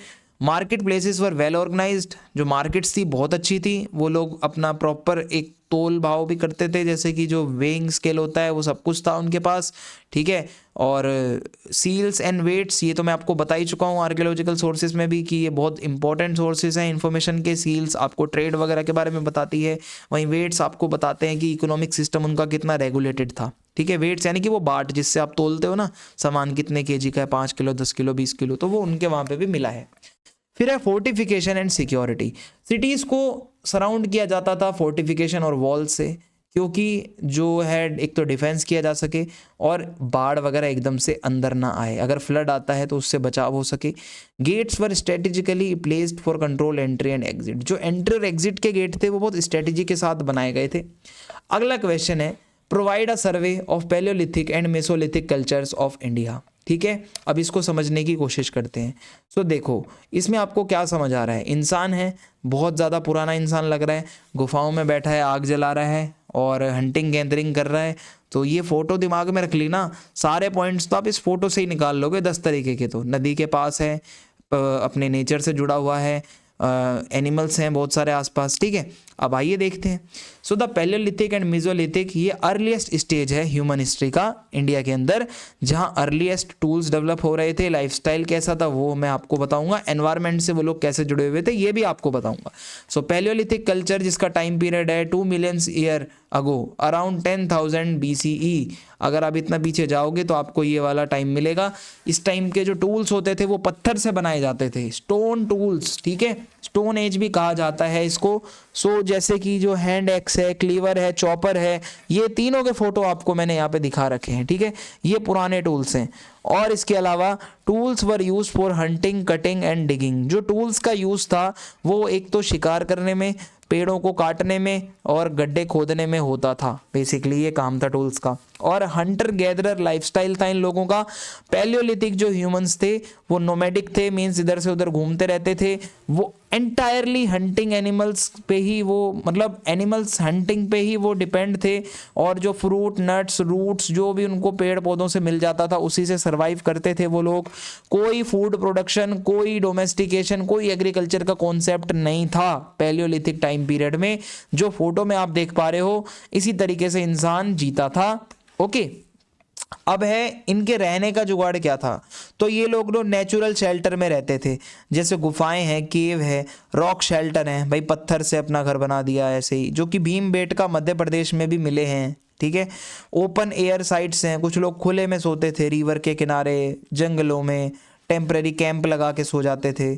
Market places were well organised, जो मार्केट्स थी बहुत अच्छी थी, वो लोग अपना प्रॉपर एक तोल भाव भी करते थे, जैसे कि जो वेइंग स्केल होता है वो सब कुछ था उनके पास। ठीक है, और सील्स एंड वेट्स, ये तो मैं आपको बता ही चुका हूँ आर्कियोलॉजिकल सोर्सेज में भी कि ये बहुत इंपॉर्टेंट सोर्सेज हैं इन्फॉर्मेशन के। सील्स आपको ट्रेड वगैरह के बारे में बताती है, वहीं वेट्स आपको बताते हैं कि इकोनॉमिक सिस्टम उनका कितना रेगुलेटेड था। ठीक है, वेट्स यानी कि वो बाट जिससे आप तोलते हो ना सामान, कितने केजी का है, 5 किलो, 10 किलो, 20 किलो, तो वो उनके वहाँ पे भी मिला है। फिर है फोर्टिफिकेशन एंड सिक्योरिटी। सिटीज़ को सराउंड किया जाता था फोर्टिफिकेशन और वॉल से, क्योंकि जो है एक तो डिफेंस किया जा सके और बाढ़ वगैरह एकदम से अंदर ना आए, अगर फ्लड आता है तो उससे बचाव हो सके। Gates were strategically placed for control entry and exit. जो एंट्री और एग्जिट के गेट थे वो बहुत स्ट्रेटेजी के साथ बनाए गए थे। अगला क्वेश्चन है, provide a survey of Palaeolithic and Mesolithic cultures of India. ठीक है, अब इसको समझने की कोशिश करते हैं। सो देखो इसमें आपको क्या समझ आ रहा है, इंसान है, बहुत ज़्यादा पुराना इंसान लग रहा है, गुफाओं में बैठा है, आग जला रहा है और हंटिंग गैदरिंग कर रहा है। तो ये फ़ोटो दिमाग में रख ली ना, सारे पॉइंट्स तो आप इस फोटो से ही निकाल लोगे 10 तरीके के। तो नदी के पास है, अपने नेचर से जुड़ा हुआ है, एनिमल्स हैं बहुत सारे आसपास। ठीक है, अब आइए देखते हैं। So the Palaeolithic and Mesolithic, ये अर्लीस्ट स्टेज है ह्यूमन हिस्ट्री का इंडिया के अंदर, जहां अर्लीस्ट टूल्स डेवलप हो रहे थे। लाइफस्टाइल कैसा था वो मैं आपको बताऊंगा, एनवायरनमेंट से वो लोग कैसे जुड़े हुए थे ये भी आपको बताऊंगा। सो पैलियोलिथिक कल्चर जिसका टाइम पीरियड है 2 million year ago, around 10,000 BCE। अगर आप इतना पीछे जाओगे तो आपको ये वाला टाइम मिलेगा। इस टाइम के जो टूल्स होते थे वो पत्थर से बनाए जाते थे, स्टोन टूल्स। ठीक है, स्टोन एज भी कहा जाता है इसको। सो जैसे कि जो हैंड एक्स है, क्लीवर है, चॉपर है, ये तीनों के फोटो आपको मैंने यहाँ पे दिखा रखे हैं। ठीक है, ये पुराने टूल्स हैं। और इसके अलावा tools were use for hunting, cutting and digging. जो टूल्स का यूज़ था वो एक तो शिकार करने में, पेड़ों को काटने में और गड्ढे खोदने में होता था। बेसिकली ये काम था टूल्स का। और हंटर गैदरर लाइफस्टाइल था इन लोगों का। पैलियोलिथिक जो ह्यूमंस थे वो नोमैडिक थे, मीन्स इधर से उधर घूमते रहते थे। वो एंटायरली हंटिंग एनिमल्स पे ही, वो मतलब एनिमल्स हंटिंग पे ही वो डिपेंड थे। और जो फ्रूट, नट्स, रूट्स जो भी उनको पेड़ पौधों से मिल जाता था उसी से सर्वाइव करते थे वो लोग। कोई फूड प्रोडक्शन, कोई डोमेस्टिकेशन, कोई एग्रीकल्चर का कॉन्सेप्ट नहीं था पैलियोलिथिक टाइम पीरियड में। जो फोटो में आप देख पा रहे हो इसी तरीके से इंसान जीता था। ओके, अब है इनके रहने का जुगाड़ क्या था। तो ये लोग नेचुरल शेल्टर में रहते थे, जैसे गुफाएं हैं, केव है, रॉक शेल्टर हैं, भाई पत्थर से अपना घर बना दिया ऐसे ही, जो कि भीमबेटका मध्य प्रदेश में भी मिले हैं। ठीक है, ओपन एयर साइट्स हैं, कुछ लोग खुले में सोते थे, रिवर के किनारे, जंगलों में टेम्पररी कैंप लगा के सो जाते थे।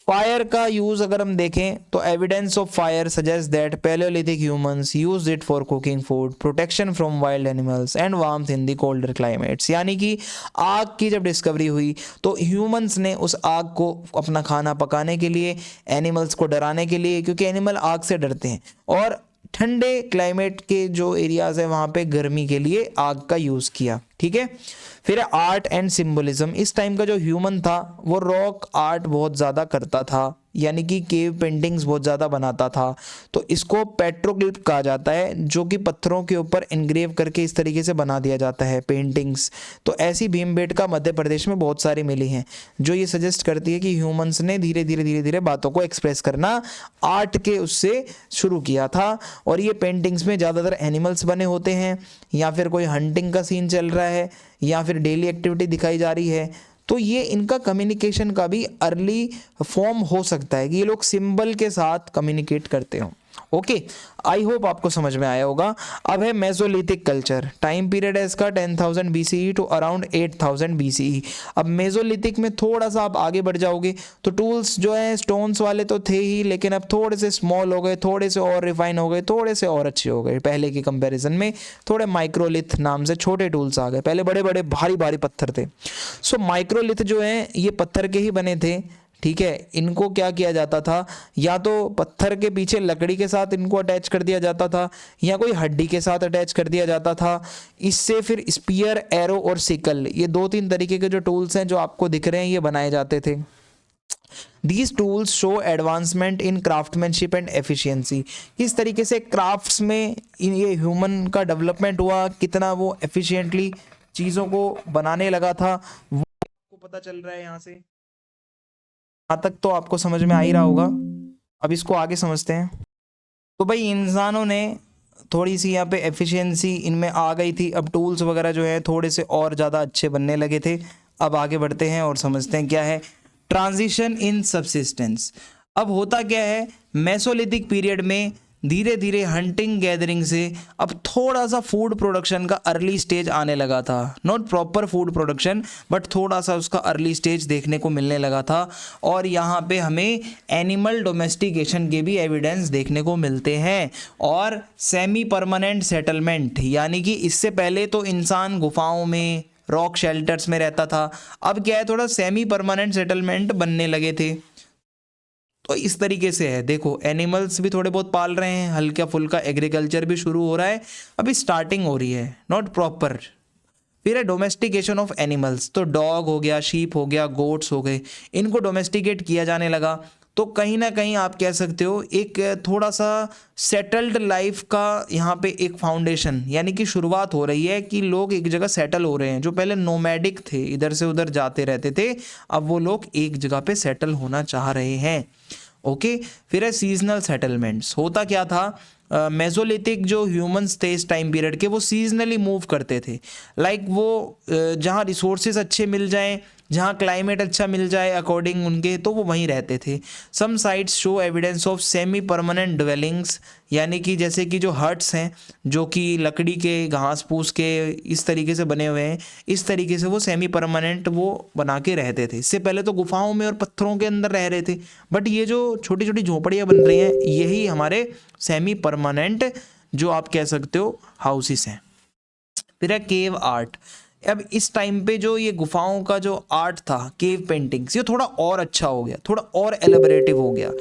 फायर का यूज अगर हम देखें तो evidence of fire suggest that Palaeolithic humans used it for cooking food, protection from wild animals and warmth in the colder climates. यानी कि आग की जब डिस्कवरी हुई तो ह्यूमंस ने उस आग को अपना खाना पकाने के लिए, एनिमल्स को डराने के लिए, क्योंकि एनिमल आग से डरते हैं, और ठंडे क्लाइमेट के जो एरियाज है वहाँ पे गर्मी के लिए आग का यूज़ किया। ठीक है, फिर आर्ट एंड सिंबलिज्म। इस टाइम का जो ह्यूमन था वो रॉक आर्ट बहुत ज़्यादा करता था, यानी कि केव पेंटिंग्स बहुत ज़्यादा बनाता था। तो इसको पेट्रोग्लिफ कहा जाता है, जो कि पत्थरों के ऊपर इनग्रेव करके इस तरीके से बना दिया जाता है पेंटिंग्स। तो ऐसी भीमबेटका मध्य प्रदेश में बहुत सारी मिली हैं, जो ये सजेस्ट करती है कि ह्यूमंस ने धीरे धीरे बातों को एक्सप्रेस करना आर्ट के उससे शुरू किया था। और ये पेंटिंग्स में ज़्यादातर एनिमल्स बने होते हैं, या फिर कोई हंटिंग का सीन चल रहा है, या फिर डेली एक्टिविटी दिखाई जा रही है। तो ये इनका कम्युनिकेशन का भी अर्ली फॉर्म हो सकता है कि ये लोग सिंबल के साथ कम्युनिकेट करते हो। ओके, आई होप आपको समझ में आया होगा। अब है मेसोलिथिक कल्चर। टाइम पीरियड है इसका 10,000 BCE टू अराउंड 8,000 BCE। अब मेसोलिथिक में थोड़ा सा आप आगे बढ़ जाओगे तो टूल्स जो है स्टोन्स वाले तो थे ही, लेकिन अब थोड़े से स्मॉल हो गए, थोड़े से और रिफाइन हो गए, थोड़े से और अच्छे हो गए। पहले के कंपैरिजन में थोड़े माइक्रोलिथ नाम से छोटे टूल्स आ गए, पहले बड़े बड़े भारी भारी पत्थर थे। सो माइक्रोलिथ जो है ये पत्थर के ही बने थे। ठीक है, इनको क्या किया जाता था, या तो पत्थर के पीछे लकड़ी के साथ इनको अटैच कर दिया जाता था, या कोई हड्डी के साथ अटैच कर दिया जाता था। इससे फिर स्पीयर, एरो और सिकल, ये 2-3 तरीके के जो टूल्स हैं जो आपको दिख रहे हैं ये बनाए जाते थे। These tools show advancement in craftsmanship and efficiency। किस तरीके से क्राफ्ट्स में ये ह्यूमन का डेवलपमेंट हुआ, कितना वो एफिशिएंटली चीज़ों को बनाने लगा था, वो आपको पता चल रहा है यहाँ से। यहाँ तक तो आपको समझ में आ ही रहा होगा। अब इसको आगे समझते हैं। तो भाई इंसानों ने थोड़ी सी यहाँ पे एफिशिएंसी इनमें आ गई थी, अब टूल्स वगैरह जो है थोड़े से और ज़्यादा अच्छे बनने लगे थे। अब आगे बढ़ते हैं और समझते हैं क्या है ट्रांजिशन इन सबसिस्टेंस। अब होता क्या है, मेसोलिथिक पीरियड में धीरे धीरे हंटिंग गैदरिंग से अब थोड़ा सा फूड प्रोडक्शन का अर्ली स्टेज आने लगा था। Not proper food production, but थोड़ा सा उसका अर्ली स्टेज देखने को मिलने लगा था। और यहाँ पे हमें एनिमल डोमेस्टिकेशन के भी एविडेंस देखने को मिलते हैं। और सेमी परमानेंट सेटलमेंट, यानी कि इससे पहले तो इंसान गुफाओं में, रॉक शेल्टर्स में रहता था, अब क्या है थोड़ा सेमी परमानेंट सेटलमेंट बनने लगे थे। तो इस तरीके से है, देखो एनिमल्स भी थोड़े बहुत पाल रहे हैं, हल्का फुल्का एग्रीकल्चर भी शुरू हो रहा है, अभी स्टार्टिंग हो रही है, नॉट प्रॉपर। फिर है डोमेस्टिकेशन ऑफ एनिमल्स, तो डॉग हो गया, शीप हो गया, गोट्स हो गए, इनको डोमेस्टिकेट किया जाने लगा। तो कहीं ना कहीं आप कह सकते हो एक थोड़ा सा सेटल्ड लाइफ का यहाँ पे एक फाउंडेशन, यानी कि शुरुआत हो रही है कि लोग एक जगह सेटल हो रहे हैं। जो पहले नोमैडिक थे, इधर से उधर जाते रहते थे, अब वो लोग एक जगह पे सेटल होना चाह रहे हैं। ओके, फिर है सीजनल सेटलमेंट्स। होता क्या था, मेसोलिथिक जो ह्यूमंस थे इस टाइम पीरियड के, वो सीजनली मूव करते थे। लाइक वो जहाँ रिसोर्सेज अच्छे मिल जाएं, जहाँ क्लाइमेट अच्छा मिल जाए अकॉर्डिंग उनके, तो वो वहीं रहते थे। Some sites show evidence of semi permanent dwellings, यानी कि जैसे कि जो हट्स हैं जो कि लकड़ी के, घास फूस के इस तरीके से बने हुए हैं, इस तरीके से वो सेमी परमानेंट वो बना के रहते थे। इससे पहले तो गुफाओं में और पत्थरों के अंदर रह रहे थे, बट ये जो छोटी छोटी झोपड़ियाँ बन रही हैं यही हमारे सेमी परमानेंट जो आप कह सकते हो हाउसेस हैं। फिर है केव आर्ट। अब इस टाइम पे जो ये गुफाओं का जो आर्ट था, केव पेंटिंग्स, ये थोड़ा और अच्छा हो गया, थोड़ा और एलिबरेटिव हो गया।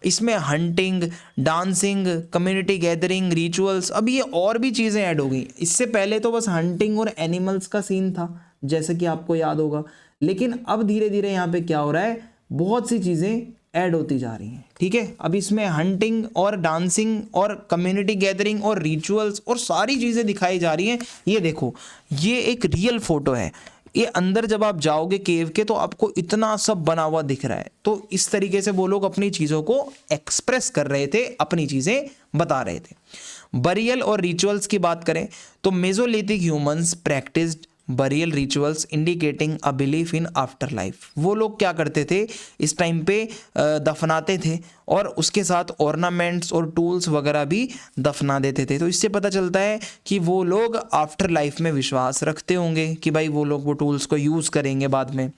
इसमें hunting, dancing, community gathering, rituals, अब ये और भी चीज़ें ऐड हो गई। इससे पहले तो बस हंटिंग और एनिमल्स का सीन था, जैसे कि आपको याद होगा, लेकिन अब धीरे धीरे यहाँ पे क्या हो रहा है, बहुत सी चीज़ें ऐड होती जा रही हैं। ठीक है, अब इसमें हंटिंग और डांसिंग और कम्युनिटी गैदरिंग और रिचुअल्स और सारी चीज़ें दिखाई जा रही हैं। ये देखो, ये एक रियल फोटो है, ये अंदर जब आप जाओगे केव के तो आपको इतना सब बना हुआ दिख रहा है। तो इस तरीके से वो लोग अपनी चीज़ों को एक्सप्रेस कर रहे थे, अपनी चीज़ें बता रहे थे। बरियल और रिचुअल्स की बात करें तो Mesolithic humans practised burial rituals indicating a belief in after life. वो लोग क्या करते थे इस टाइम पे, दफनाते थे और उसके साथ ऑर्नामेंट्स और टूल्स वगैरह भी दफना देते थे। तो इससे पता चलता है कि वो लोग आफ्टर लाइफ में विश्वास रखते होंगे कि भाई वो लोग वो टूल्स को यूज़ करेंगे बाद में।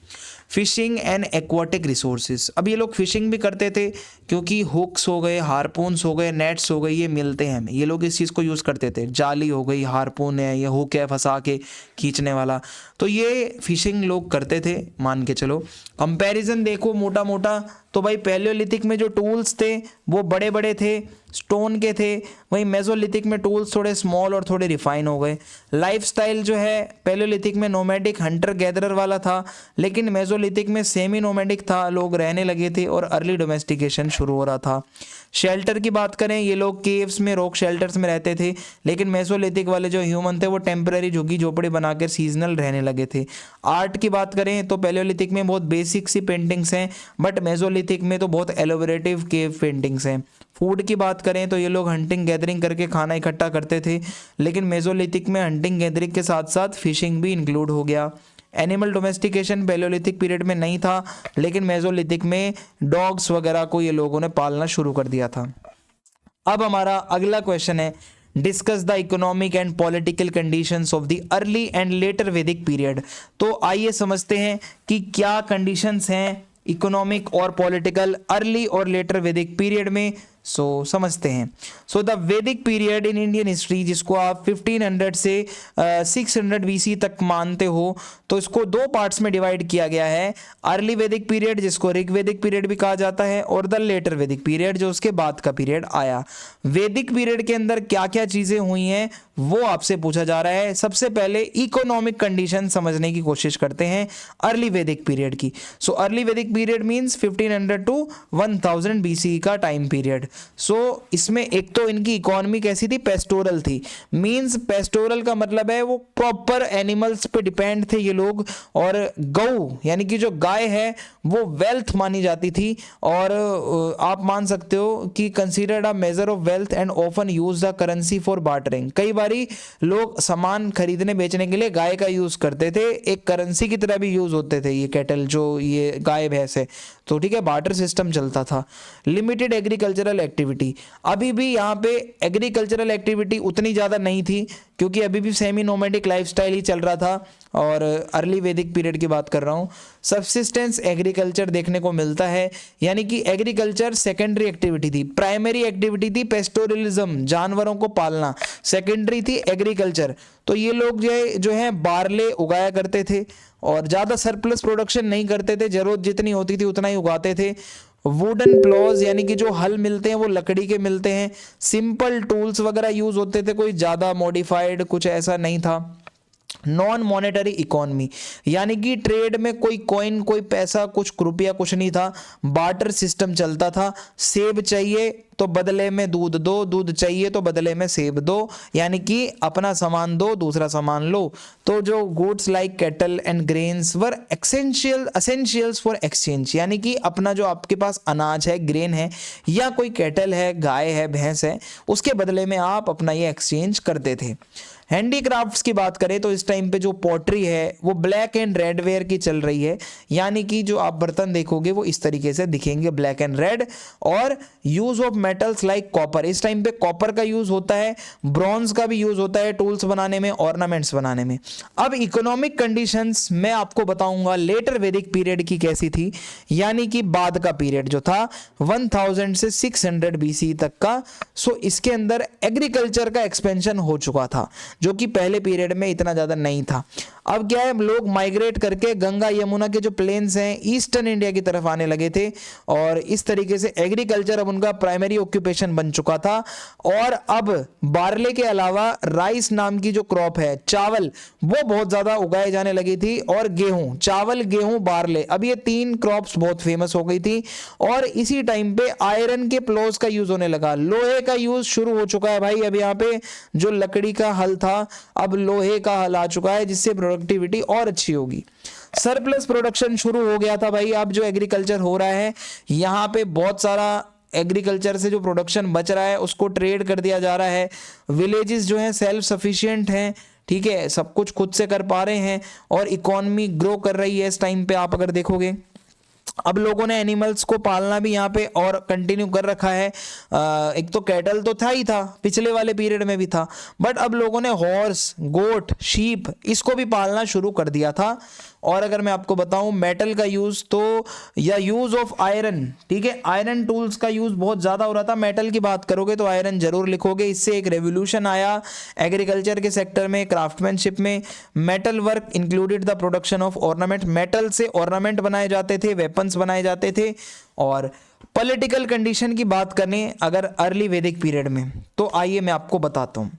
फिशिंग एंड एक्वाटिक रिसोर्सेज, अब ये लोग फिशिंग भी करते थे क्योंकि हुक्स हो गए, हारपून्स हो गए, नेट्स हो गए, ये मिलते हैं हमें, ये लोग इस चीज़ को यूज़ करते थे। जाली हो गई, हारपून है, ये हुक है फंसा के खींचने वाला, तो ये फिशिंग लोग करते थे, मान के चलो। कंपैरिजन देखो मोटा मोटा, तो भाई पैलियोलिथिक में जो टूल्स थे वो बड़े बड़े थे, स्टोन के थे। वहीं मेसोलिथिक में टूल्स थोड़े स्मॉल और थोड़े रिफाइन हो गए। लाइफस्टाइल जो है पैलियोलिथिक में नोमैडिक हंटर गैदरर वाला था, लेकिन मेसोलिथिक में सेमी नोमैडिक था, लोग रहने लगे थे और अर्ली डोमेस्टिकेशन शुरू हो रहा था। शेल्टर की बात करें, ये लोग केव्स में, रॉक शेल्टर्स में रहते थे, लेकिन मेसोलिथिक वाले जो ह्यूमन थे वो टेम्पररी झुग्गी झोपड़ी बनाकर सीजनल रहने लगे थे। आर्ट की बात करें तो पैलियोलिथिक में बहुत बेसिक सी पेंटिंग्स हैं, बट मेसोलिथिक में तो बहुत एलोबरेटिव केव पेंटिंग्स हैं। फूड की बात करें तो ये लोग हंटिंग गैदरिंग करके खाना इकट्ठा करते थे, लेकिन मेसोलिथिक में हंटिंग गैदरिंग के साथ साथ फिशिंग भी इंक्लूड हो गया। एनिमल डोमेस्टिकेशन पैलियोलिथिक पीरियड में नहीं था, लेकिन मेसोलिथिक में डॉग्स वगैरह को ये लोगों ने पालना शुरू कर दिया था। अब हमारा अगला क्वेश्चन है, discuss the economic and political conditions of the early and later वैदिक पीरियड। तो आइए समझते हैं कि क्या कंडीशंस हैं इकोनॉमिक और पॉलिटिकल अर्ली और लेटर वैदिक पीरियड में। समझते हैं। द वैदिक पीरियड इन इंडियन हिस्ट्री, जिसको आप 1500 से 600 BC तक मानते हो, तो इसको दो पार्ट्स में डिवाइड किया गया है। अर्ली वैदिक पीरियड, जिसको ऋग्वैदिक पीरियड भी कहा जाता है, और द लेटर वैदिक पीरियड, जो उसके बाद का पीरियड आया। वैदिक पीरियड के अंदर क्या क्या चीजें हुई हैं वो आपसे पूछा जा रहा है। सबसे पहले इकोनॉमिक कंडीशन समझने की कोशिश करते हैं अर्ली वैदिक पीरियड की। अर्ली वैदिक पीरियड मींस 1500 टू 1000 BC का टाइम पीरियड। इसमें एक तो इनकी इकोनॉमी कैसी थी, पेस्टोरल थी। मींस पेस्टोरल का मतलब है वो प्रॉपर एनिमल्स पे डिपेंड थे ये लोग, और गऊ यानी कि जो गाय है वो वेल्थ मानी जाती थी, और आप मान सकते हो कि considered a measure of wealth and often use the currency for bartering. कई बारी लोग सामान खरीदने बेचने के लिए गाय का यूज करते थे, एक करेंसी की तरह भी यूज होते थे ये कैटल, जो ये गाय भैंस है। तो ठीक है, बार्टर सिस्टम चलता था। लिमिटेड एग्रीकल्चरल एक्टिविटी, अभी भी यहाँ पे एग्रीकल्चरल एक्टिविटी उतनी ज़्यादा नहीं थी, क्योंकि अभी भी सेमी नोमैडिक लाइफस्टाइल ही चल रहा था, और अर्ली वैदिक पीरियड की बात कर रहा हूँ। सब्सिस्टेंस एग्रीकल्चर देखने को मिलता है, यानी कि एग्रीकल्चर सेकेंडरी एक्टिविटी थी। प्राइमरी एक्टिविटी थी पेस्टोरलिज्म, जानवरों को पालना। सेकेंडरी थी एग्रीकल्चर। तो ये लोग जो है बारले उगाया करते थे, और ज़्यादा सरप्लस प्रोडक्शन नहीं करते थे, जरूरत जितनी होती थी उतना ही उगाते थे। वुडन प्लॉज, यानी कि जो हल मिलते हैं वो लकड़ी के मिलते हैं। सिंपल टूल्स वगैरह यूज होते थे, कोई ज़्यादा मॉडिफाइड कुछ ऐसा नहीं था। नॉन मॉनेटरी इकोनॉमी, यानी कि ट्रेड में कोई कॉइन, कोई पैसा, कुछ रुपया, कुछ नहीं था। बार्टर सिस्टम चलता था। सेब चाहिए तो बदले में दूध दो, दूध चाहिए तो बदले में सेब दो, यानी कि अपना सामान दो दूसरा सामान लो। तो जो goods like cattle and grains were essentials for exchange, यानी कि अपना जो आपके पास अनाज है, ग्रेन है, या कोई कैटल है, गाय है, भैंस है, उसके बदले में आप अपना ये एक्सचेंज करते थे। हैंडीक्राफ्ट्स की बात करें तो इस टाइम पे जो पॉटरी है वो ब्लैक एंड रेड वेयर की चल रही है, यानी कि जो आप बर्तन देखोगे वो इस तरीके से दिखेंगे, ब्लैक एंड रेड। और use of metals like copper, इस टाइम पे कॉपर का यूज होता है, ब्रॉन्ज का भी यूज होता है टूल्स बनाने में, ऑर्नामेंट्स बनाने में। अब इकोनॉमिक कंडीशंस मैं आपको बताऊंगा लेटर वैदिक पीरियड की कैसी थी, यानी कि बाद का पीरियड जो था 1000 से 600 BC तक का। इसके अंदर एग्रीकल्चर का एक्सपेंशन हो चुका था, जो कि पहले पीरियड में इतना ज्यादा नहीं था। अब क्या है, लोग माइग्रेट करके गंगा यमुना के जो प्लेन्स हैं ईस्टर्न इंडिया की तरफ आने लगे थे, और इस तरीके से एग्रीकल्चर अब उनका प्राइमरी ऑक्यूपेशन बन चुका था। और अब बार्ले के अलावा राइस नाम की जो क्रॉप है, चावल, वो बहुत ज्यादा उगाए जाने लगी थी, और गेहूं, चावल, गेहूं, बार्ले, अब ये तीन क्रॉप्स बहुत फेमस हो गई थी। और इसी टाइम पे आयरन के प्लॉज का यूज होने लगा, लोहे का यूज शुरू हो चुका है भाई। अब यहाँ पे जो लकड़ी का हल था, अब लोहे का हल आ चुका है, जिससे प्रोडक्टिविटी और अच्छी होगी। सरप्लस प्रोडक्शन शुरू हो गया था भाई। अब जो एग्रीकल्चर हो रहा है, यहाँ पे बहुत सारा एग्रीकल्चर से जो प्रोडक्शन बच रहा है उसको ट्रेड कर दिया जा रहा है। विलेजेस जो हैं सेल्फ सफिशिएंट हैं, ठीक है, सब कुछ खुद से कर पा रहे हैं, और इकोनॉमी ग्रो कर रही है इस टाइम पे। आप अगर देखोगे अब लोगों ने एनिमल्स को पालना भी यहाँ पे और कंटिन्यू कर रखा है। एक तो कैटल तो था ही था, पिछले वाले पीरियड में भी था, बट अब लोगों ने हॉर्स, गोट, शीप, इसको भी पालना शुरू कर दिया था। और अगर मैं आपको बताऊं मेटल का यूज, तो या यूज ऑफ आयरन, ठीक है, आयरन टूल्स का यूज बहुत ज्यादा हो रहा था। मेटल की बात करोगे तो आयरन जरूर लिखोगे। इससे एक रेवोल्यूशन आया एग्रीकल्चर के सेक्टर में, क्राफ्टमैनशिप में। Metal work included the production of ornament, metal से ऑर्नामेंट बनाए जाते थे, वेपन्स बनाए जाते थे। और पॉलिटिकल कंडीशन की बात करें अगर अर्ली वैदिक पीरियड में, तो आइए मैं आपको बताता हूँ।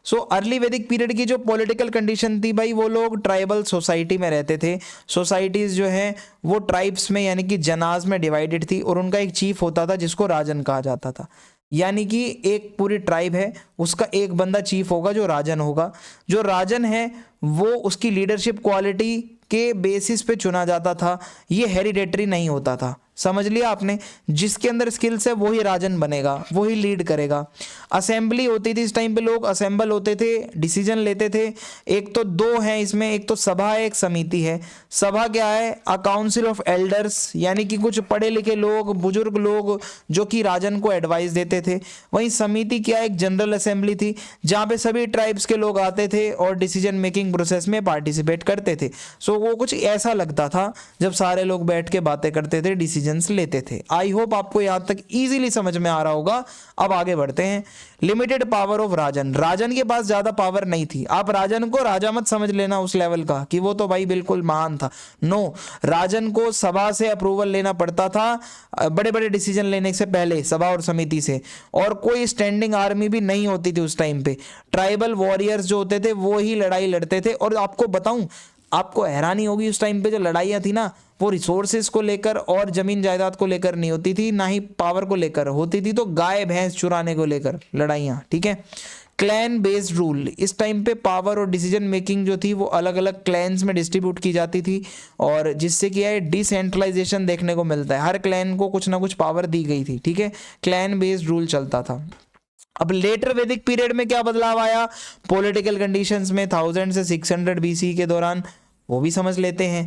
सो अर्ली वैदिक पीरियड की जो पॉलिटिकल कंडीशन थी भाई, वो लोग ट्राइबल सोसाइटी में रहते थे। सोसाइटीज़ जो है वो ट्राइब्स में यानी कि जनाज में डिवाइडेड थी, और उनका एक चीफ होता था जिसको राजन कहा जाता था। यानी कि एक पूरी ट्राइब है, उसका एक बंदा चीफ होगा जो राजन होगा। जो राजन है वो उसकी लीडरशिप क्वालिटी के बेसिस पे चुना जाता था, ये हेरिडेटरी नहीं होता था। समझ लिया आपने? जिसके अंदर स्किल्स है वही राजन बनेगा, वही लीड करेगा। असेंबली होती थी इस टाइम पे, लोग असेंबल होते थे, डिसीजन लेते थे। एक तो दो हैं इसमें, एक तो सभा है, एक समिति है। सभा क्या है? अ काउंसिल ऑफ एल्डर्स, यानी कि कुछ पढ़े लिखे लोग, बुजुर्ग लोग जो कि राजन को एडवाइस देते थे। वहीं समिति क्या, एक जनरल असेंबली थी जहाँ पे सभी ट्राइब्स के लोग आते थे और डिसीजन मेकिंग प्रोसेस में पार्टिसिपेट करते थे। सो वो कुछ ऐसा लगता था जब सारे लोग बैठ के बातें करते थे, डिसीजंस लेते थे। आई होप आपको यहाँ तक इजीली समझ में आ रहा होगा। अब आगे बढ़ते हैं। लिमिटेड पावर ऑफ राजन, राजन के पास ज्यादा पावर नहीं थी। आप राजन को राजा मत समझ लेना उस लेवल का कि वो तो भाई बिल्कुल महान था। नो, राजन को सभा से अप्रूवल लेना पड़ता था बड़े बड़े डिसीजन लेने से पहले, सभा और समिति से। और कोई स्टैंडिंग आर्मी भी नहीं होती थी उस टाइम पे। ट्राइबल वॉरियर्स जो होते थे वो ही लड़ाई लड़ते थे। और आपको बताऊं, आपको हैरानी होगी, उस टाइम पे जो लड़ाइयाँ थी ना, वो रिसोर्सेज को लेकर और जमीन जायदाद को लेकर नहीं होती थी, ना ही पावर को लेकर होती थी, तो गाय भैंस चुराने को लेकर लड़ाइयाँ। ठीक है। क्लैन बेस्ड रूल, इस टाइम पे पावर और डिसीजन मेकिंग जो थी वो अलग अलग क्लैन्स में डिस्ट्रीब्यूट की जाती थी, और जिससे क्या है, डिसेंट्रलाइजेशन देखने को मिलता है। हर क्लैन को कुछ ना कुछ पावर दी गई थी। ठीक है, क्लैन बेस्ड रूल चलता था। अब लेटर वैदिक पीरियड में क्या बदलाव आया पॉलिटिकल कंडीशंस में 1000 से 600 बीसी के दौरान, वो भी समझ लेते हैं।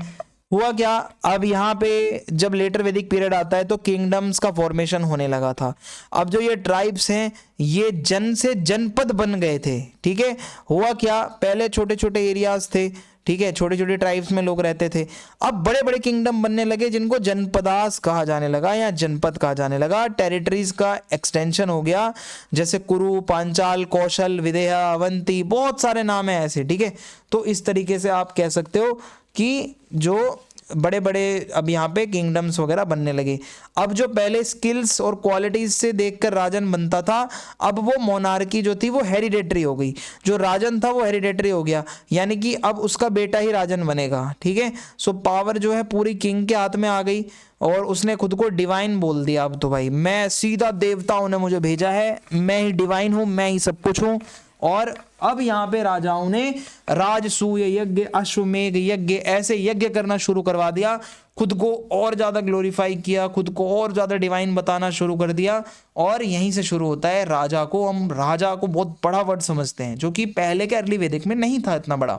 हुआ क्या, अब यहाँ पे जब लेटर वैदिक पीरियड आता है तो किंगडम्स का फॉर्मेशन होने लगा था। अब जो ये ट्राइब्स हैं ये जन से जनपद बन गए थे। ठीक है। हुआ क्या, पहले छोटे छोटे एरियाज थे, ठीक है, छोटे छोटे ट्राइब्स में लोग रहते थे। अब बड़े बड़े किंगडम बनने लगे जिनको जनपदास कहा जाने लगा या जनपद कहा जाने लगा। टेरिटरीज का एक्सटेंशन हो गया, जैसे कुरु, पांचाल, कौशल, विदेहा, अवंती, बहुत सारे नाम है ऐसे। ठीक है। तो इस तरीके से आप कह सकते हो कि जो बड़े बड़े अब यहाँ पे किंगडम्स वगैरह बनने लगे। अब जो पहले स्किल्स और क्वालिटीज से देखकर राजन बनता था, अब वो मोनार्की जो थी वो हेरिडेटरी हो गई। जो राजन था वो हेरिडेटरी हो गया, यानी कि अब उसका बेटा ही राजन बनेगा। ठीक है। सो पावर जो है पूरी किंग के हाथ में आ गई, और उसने खुद को डिवाइन बोल दिया। अब तो भाई मैं सीधा, देवताओं ने मुझे भेजा है, मैं ही डिवाइन हूँ, मैं ही सब कुछ हूँ। और अब यहाँ पे राजाओं ने राजसूय यज्ञ, अश्वमेध यज्ञ, ऐसे यज्ञ करना शुरू करवा दिया। खुद को और ज्यादा ग्लोरीफाई किया, खुद को और ज्यादा डिवाइन बताना शुरू कर दिया। और यहीं से शुरू होता है राजा को, हम राजा को बहुत बड़ा वर्ड समझते हैं, जो कि पहले के अर्ली वैदिक में नहीं था इतना बड़ा।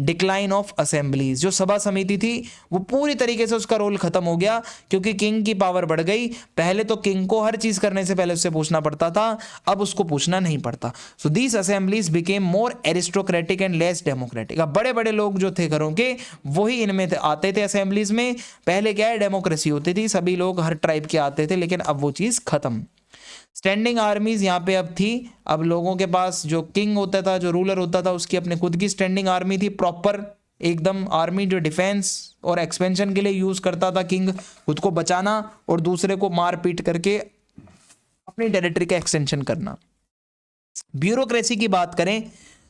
डिक्लाइन ऑफ असेंबलीज, जो सभा समिति थी वो पूरी तरीके से उसका रोल खत्म हो गया, क्योंकि किंग की पावर बढ़ गई। पहले तो किंग को हर चीज करने से पहले उससे पूछना पड़ता था, अब उसको पूछना नहीं पड़ता। So these assemblies became more aristocratic and less democratic. अब बड़े बड़े लोग जो थे घरों के, वही इनमें आते थे असेंबलीज में। पहले क्या है, डेमोक्रेसी होती थी, सभी लोग हर ट्राइब के आते थे, लेकिन अब वो चीज खत्म। स्टैंडिंग आर्मीज यहाँ पे अब थी। अब लोगों के पास, जो किंग होता था, जो रूलर होता था, उसकी अपने खुद की स्टैंडिंग आर्मी थी, प्रॉपर एकदम आर्मी, जो डिफेंस और एक्सपेंशन के लिए यूज करता था किंग, खुद को बचाना और दूसरे को मार पीट करके अपनी टेरिटरी का एक्सटेंशन करना। ब्यूरोक्रेसी की बात करें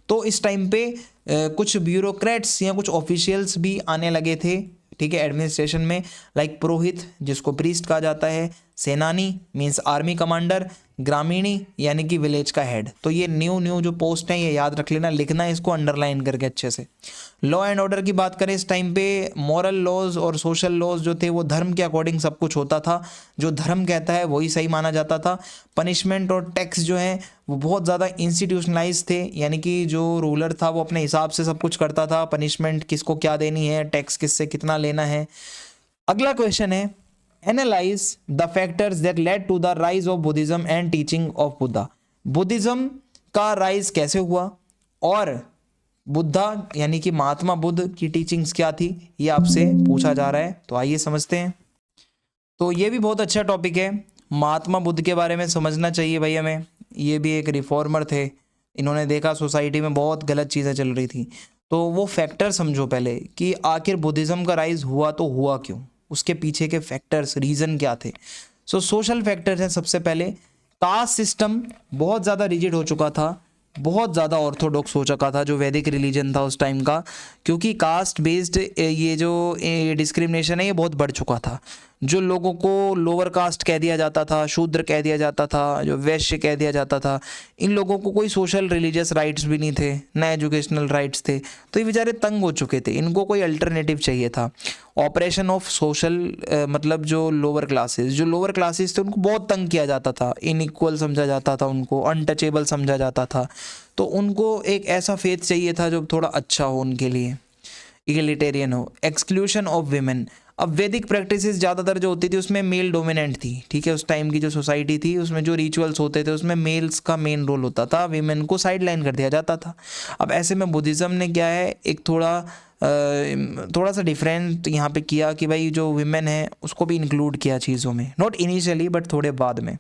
तो इस टाइम पे कुछ ब्यूरोक्रेट्स या कुछ ऑफिशियल्स भी आने लगे थे। ठीक है, एडमिनिस्ट्रेशन में, लाइक पुरोहित जिसको प्रीस्ट कहा जाता है, सेनानी मींस आर्मी कमांडर, ग्रामीणी यानी कि विलेज का हेड। तो ये न्यू जो पोस्ट हैं ये याद रख लेना, लिखना है इसको अंडरलाइन करके अच्छे से। लॉ एंड ऑर्डर की बात करें इस टाइम पे, मॉरल लॉज और सोशल लॉज जो थे वो धर्म के अकॉर्डिंग सब कुछ होता था। जो धर्म कहता है वही सही माना जाता था। पनिशमेंट और टैक्स जो है वो बहुत ज़्यादा इंस्टीट्यूशनलाइज थे, यानी कि जो रूलर था वो अपने हिसाब से सब कुछ करता था। पनिशमेंट किसको क्या देनी है, टैक्स किससे कितना लेना है। अगला क्वेश्चन है, analyse the factors that led to the rise of Buddhism and teaching of Buddha. Buddhism का राइज कैसे हुआ और बुद्धा यानी कि महात्मा बुद्ध की टीचिंग्स क्या थी, ये आपसे पूछा जा रहा है। तो आइए समझते हैं। तो ये भी बहुत अच्छा टॉपिक है, महात्मा बुद्ध के बारे में समझना चाहिए भाई हमें। ये भी एक रिफॉर्मर थे, इन्होंने देखा सोसाइटी में बहुत गलत चीज़ें चल रही थी, तो वो फैक्टर समझो पहले कि आखिर बुद्धिज़्म का राइज हुआ तो हुआ क्यों, उसके पीछे के फैक्टर्स, रीज़न क्या थे। सो सोशल फैक्टर्स हैं। सबसे पहले कास्ट सिस्टम बहुत ज़्यादा रिजिड हो चुका था, बहुत ज़्यादा ऑर्थोडॉक्स हो चुका था जो वैदिक रिलीजन था उस टाइम का, क्योंकि कास्ट बेस्ड ये जो डिस्क्रिमिनेशन है ये बहुत बढ़ चुका था। जो लोगों को लोअर कास्ट कह दिया जाता था, शूद्र कह दिया जाता था, जो वैश्य कह दिया जाता था, इन लोगों को कोई सोशल रिलीजियस राइट्स भी नहीं थे, ना एजुकेशनल राइट्स थे, तो ये बेचारे तंग हो चुके थे। इनको कोई अल्टरनेटिव चाहिए था। ऑपरेशन ऑफ सोशल मतलब जो लोअर क्लासेस थे उनको बहुत तंग किया जाता था, इनइक्वल समझा जाता था, उनको अनटचेबल समझा जाता था। तो उनको एक ऐसा फेथ चाहिए था जो थोड़ा अच्छा हो उनके लिए, इगलिटेरियन हो। Exclusion of women. अब वैदिक प्रैक्टिसेस ज़्यादातर जो होती थी उसमें मेल डोमिनेंट थी, ठीक है। उस टाइम की जो सोसाइटी थी उसमें जो रिचुअल्स होते थे उसमें मेल्स का मेन रोल होता था, वीमेन को साइड लाइन कर दिया जाता था। अब ऐसे में बुद्धिज़्म ने क्या है, एक थोड़ा सा डिफरेंट यहाँ पे किया कि भाई जो विमेन है उसको भी इंक्लूड किया चीज़ों में, नॉट इनिशियली बट थोड़े बाद में।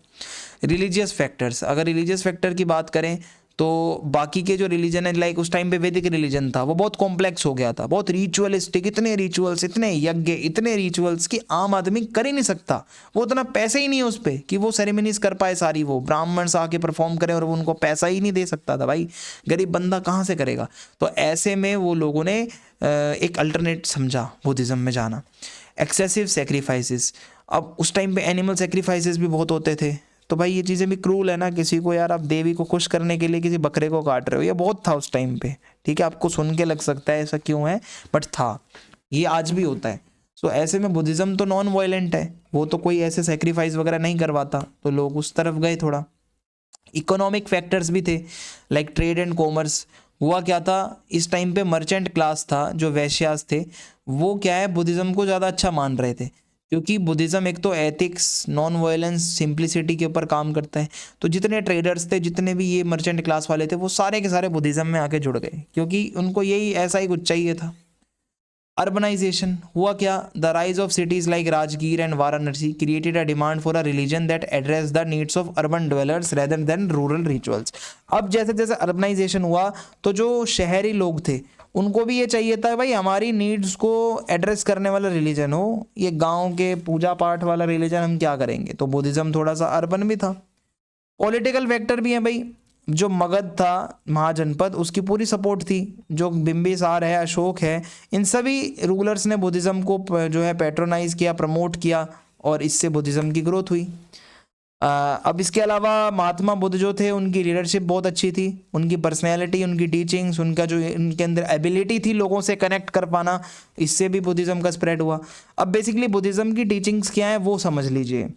रिलीजियस फैक्टर्स, अगर रिलीजियस फैक्टर की बात करें तो बाकी के जो रिलीजन है, लाइक उस टाइम पे वैदिक रिलीजन था वो बहुत कॉम्प्लेक्स हो गया था, बहुत रिचुअलिस्टिक, इतने रिचुअल्स, इतने यज्ञ, इतने रिचुअल्स कि आम आदमी कर ही नहीं सकता। वो उतना पैसे ही नहीं है उस पर कि वो सेरेमनीज कर पाए सारी, वो ब्राह्मण्स आके परफॉर्म करें और वो उनको पैसा ही नहीं दे सकता था। भाई गरीब बंदा कहाँ से करेगा? तो ऐसे में वो लोगों ने एक अल्टरनेट समझा बुद्धिज़्म में जाना। एक्सेसिव सेक्रीफाइसेस, अब उस टाइम पे एनिमल सेक्रीफाइसेस भी बहुत होते थे, तो भाई ये चीज़ें भी क्रूल है ना। किसी को यार आप देवी को खुश करने के लिए किसी बकरे को काट रहे हो, ये बहुत था उस टाइम पे, ठीक है। आपको सुन के लग सकता है ऐसा क्यों है, बट था, ये आज भी होता है। सो ऐसे में बुद्धिज़्म तो नॉन वायलेंट है, वो तो कोई ऐसे सेक्रीफाइस वगैरह नहीं करवाता, तो लोग उस तरफ गए थोड़ा। इकोनॉमिक फैक्टर्स भी थे, लाइक ट्रेड एंड कॉमर्स। हुआ क्या था, इस टाइम पे मर्चेंट क्लास था, जो वैश्यास थे, वो क्या है बुद्धिज़्म को ज़्यादा अच्छा मान रहे थे, क्योंकि बुद्धिज़्म एक तो एथिक्स, नॉन वायलेंस, सिंप्लिसिटी के ऊपर काम करता है। तो जितने ट्रेडर्स थे, जितने भी ये मर्चेंट क्लास वाले थे, वो सारे के सारे बुद्धिज़्म में आके जुड़ गए, क्योंकि उनको यही ऐसा ही कुछ चाहिए था। अर्बनाइजेशन हुआ क्या, the rise of cities like Rajgir and Varanasi created a demand for a religion that address the needs of urban dwellers rather than rural rituals. अब जैसे जैसे अर्बनाइजेशन हुआ तो जो शहरी लोग थे उनको भी ये चाहिए था भाई हमारी नीड्स को एड्रेस करने वाला रिलीजन हो, ये गांव के पूजा पाठ वाला रिलीजन हम क्या करेंगे। तो बुद्धिज्म थोड़ा सा अर्बन भी था। पॉलिटिकल फैक्टर भी है भाई, जो मगध था महाजनपद, उसकी पूरी सपोर्ट थी। जो बिंबिसार है, अशोक है, इन सभी रूलर्स ने बुद्धिज्म को जो है पैट्रोनाइज किया, प्रमोट किया, और इससे बुद्धिज्म की ग्रोथ हुई। अब इसके अलावा महात्मा बुद्ध जो थे उनकी लीडरशिप बहुत अच्छी थी, उनकी पर्सनैलिटी, उनकी टीचिंग्स, उनका जो उनके अंदर एबिलिटी थी लोगों से कनेक्ट कर पाना, इससे भी बुद्धिज्म का स्प्रेड हुआ। अब बेसिकली बुद्धिज्म की टीचिंग्स क्या है वो समझ लीजिए।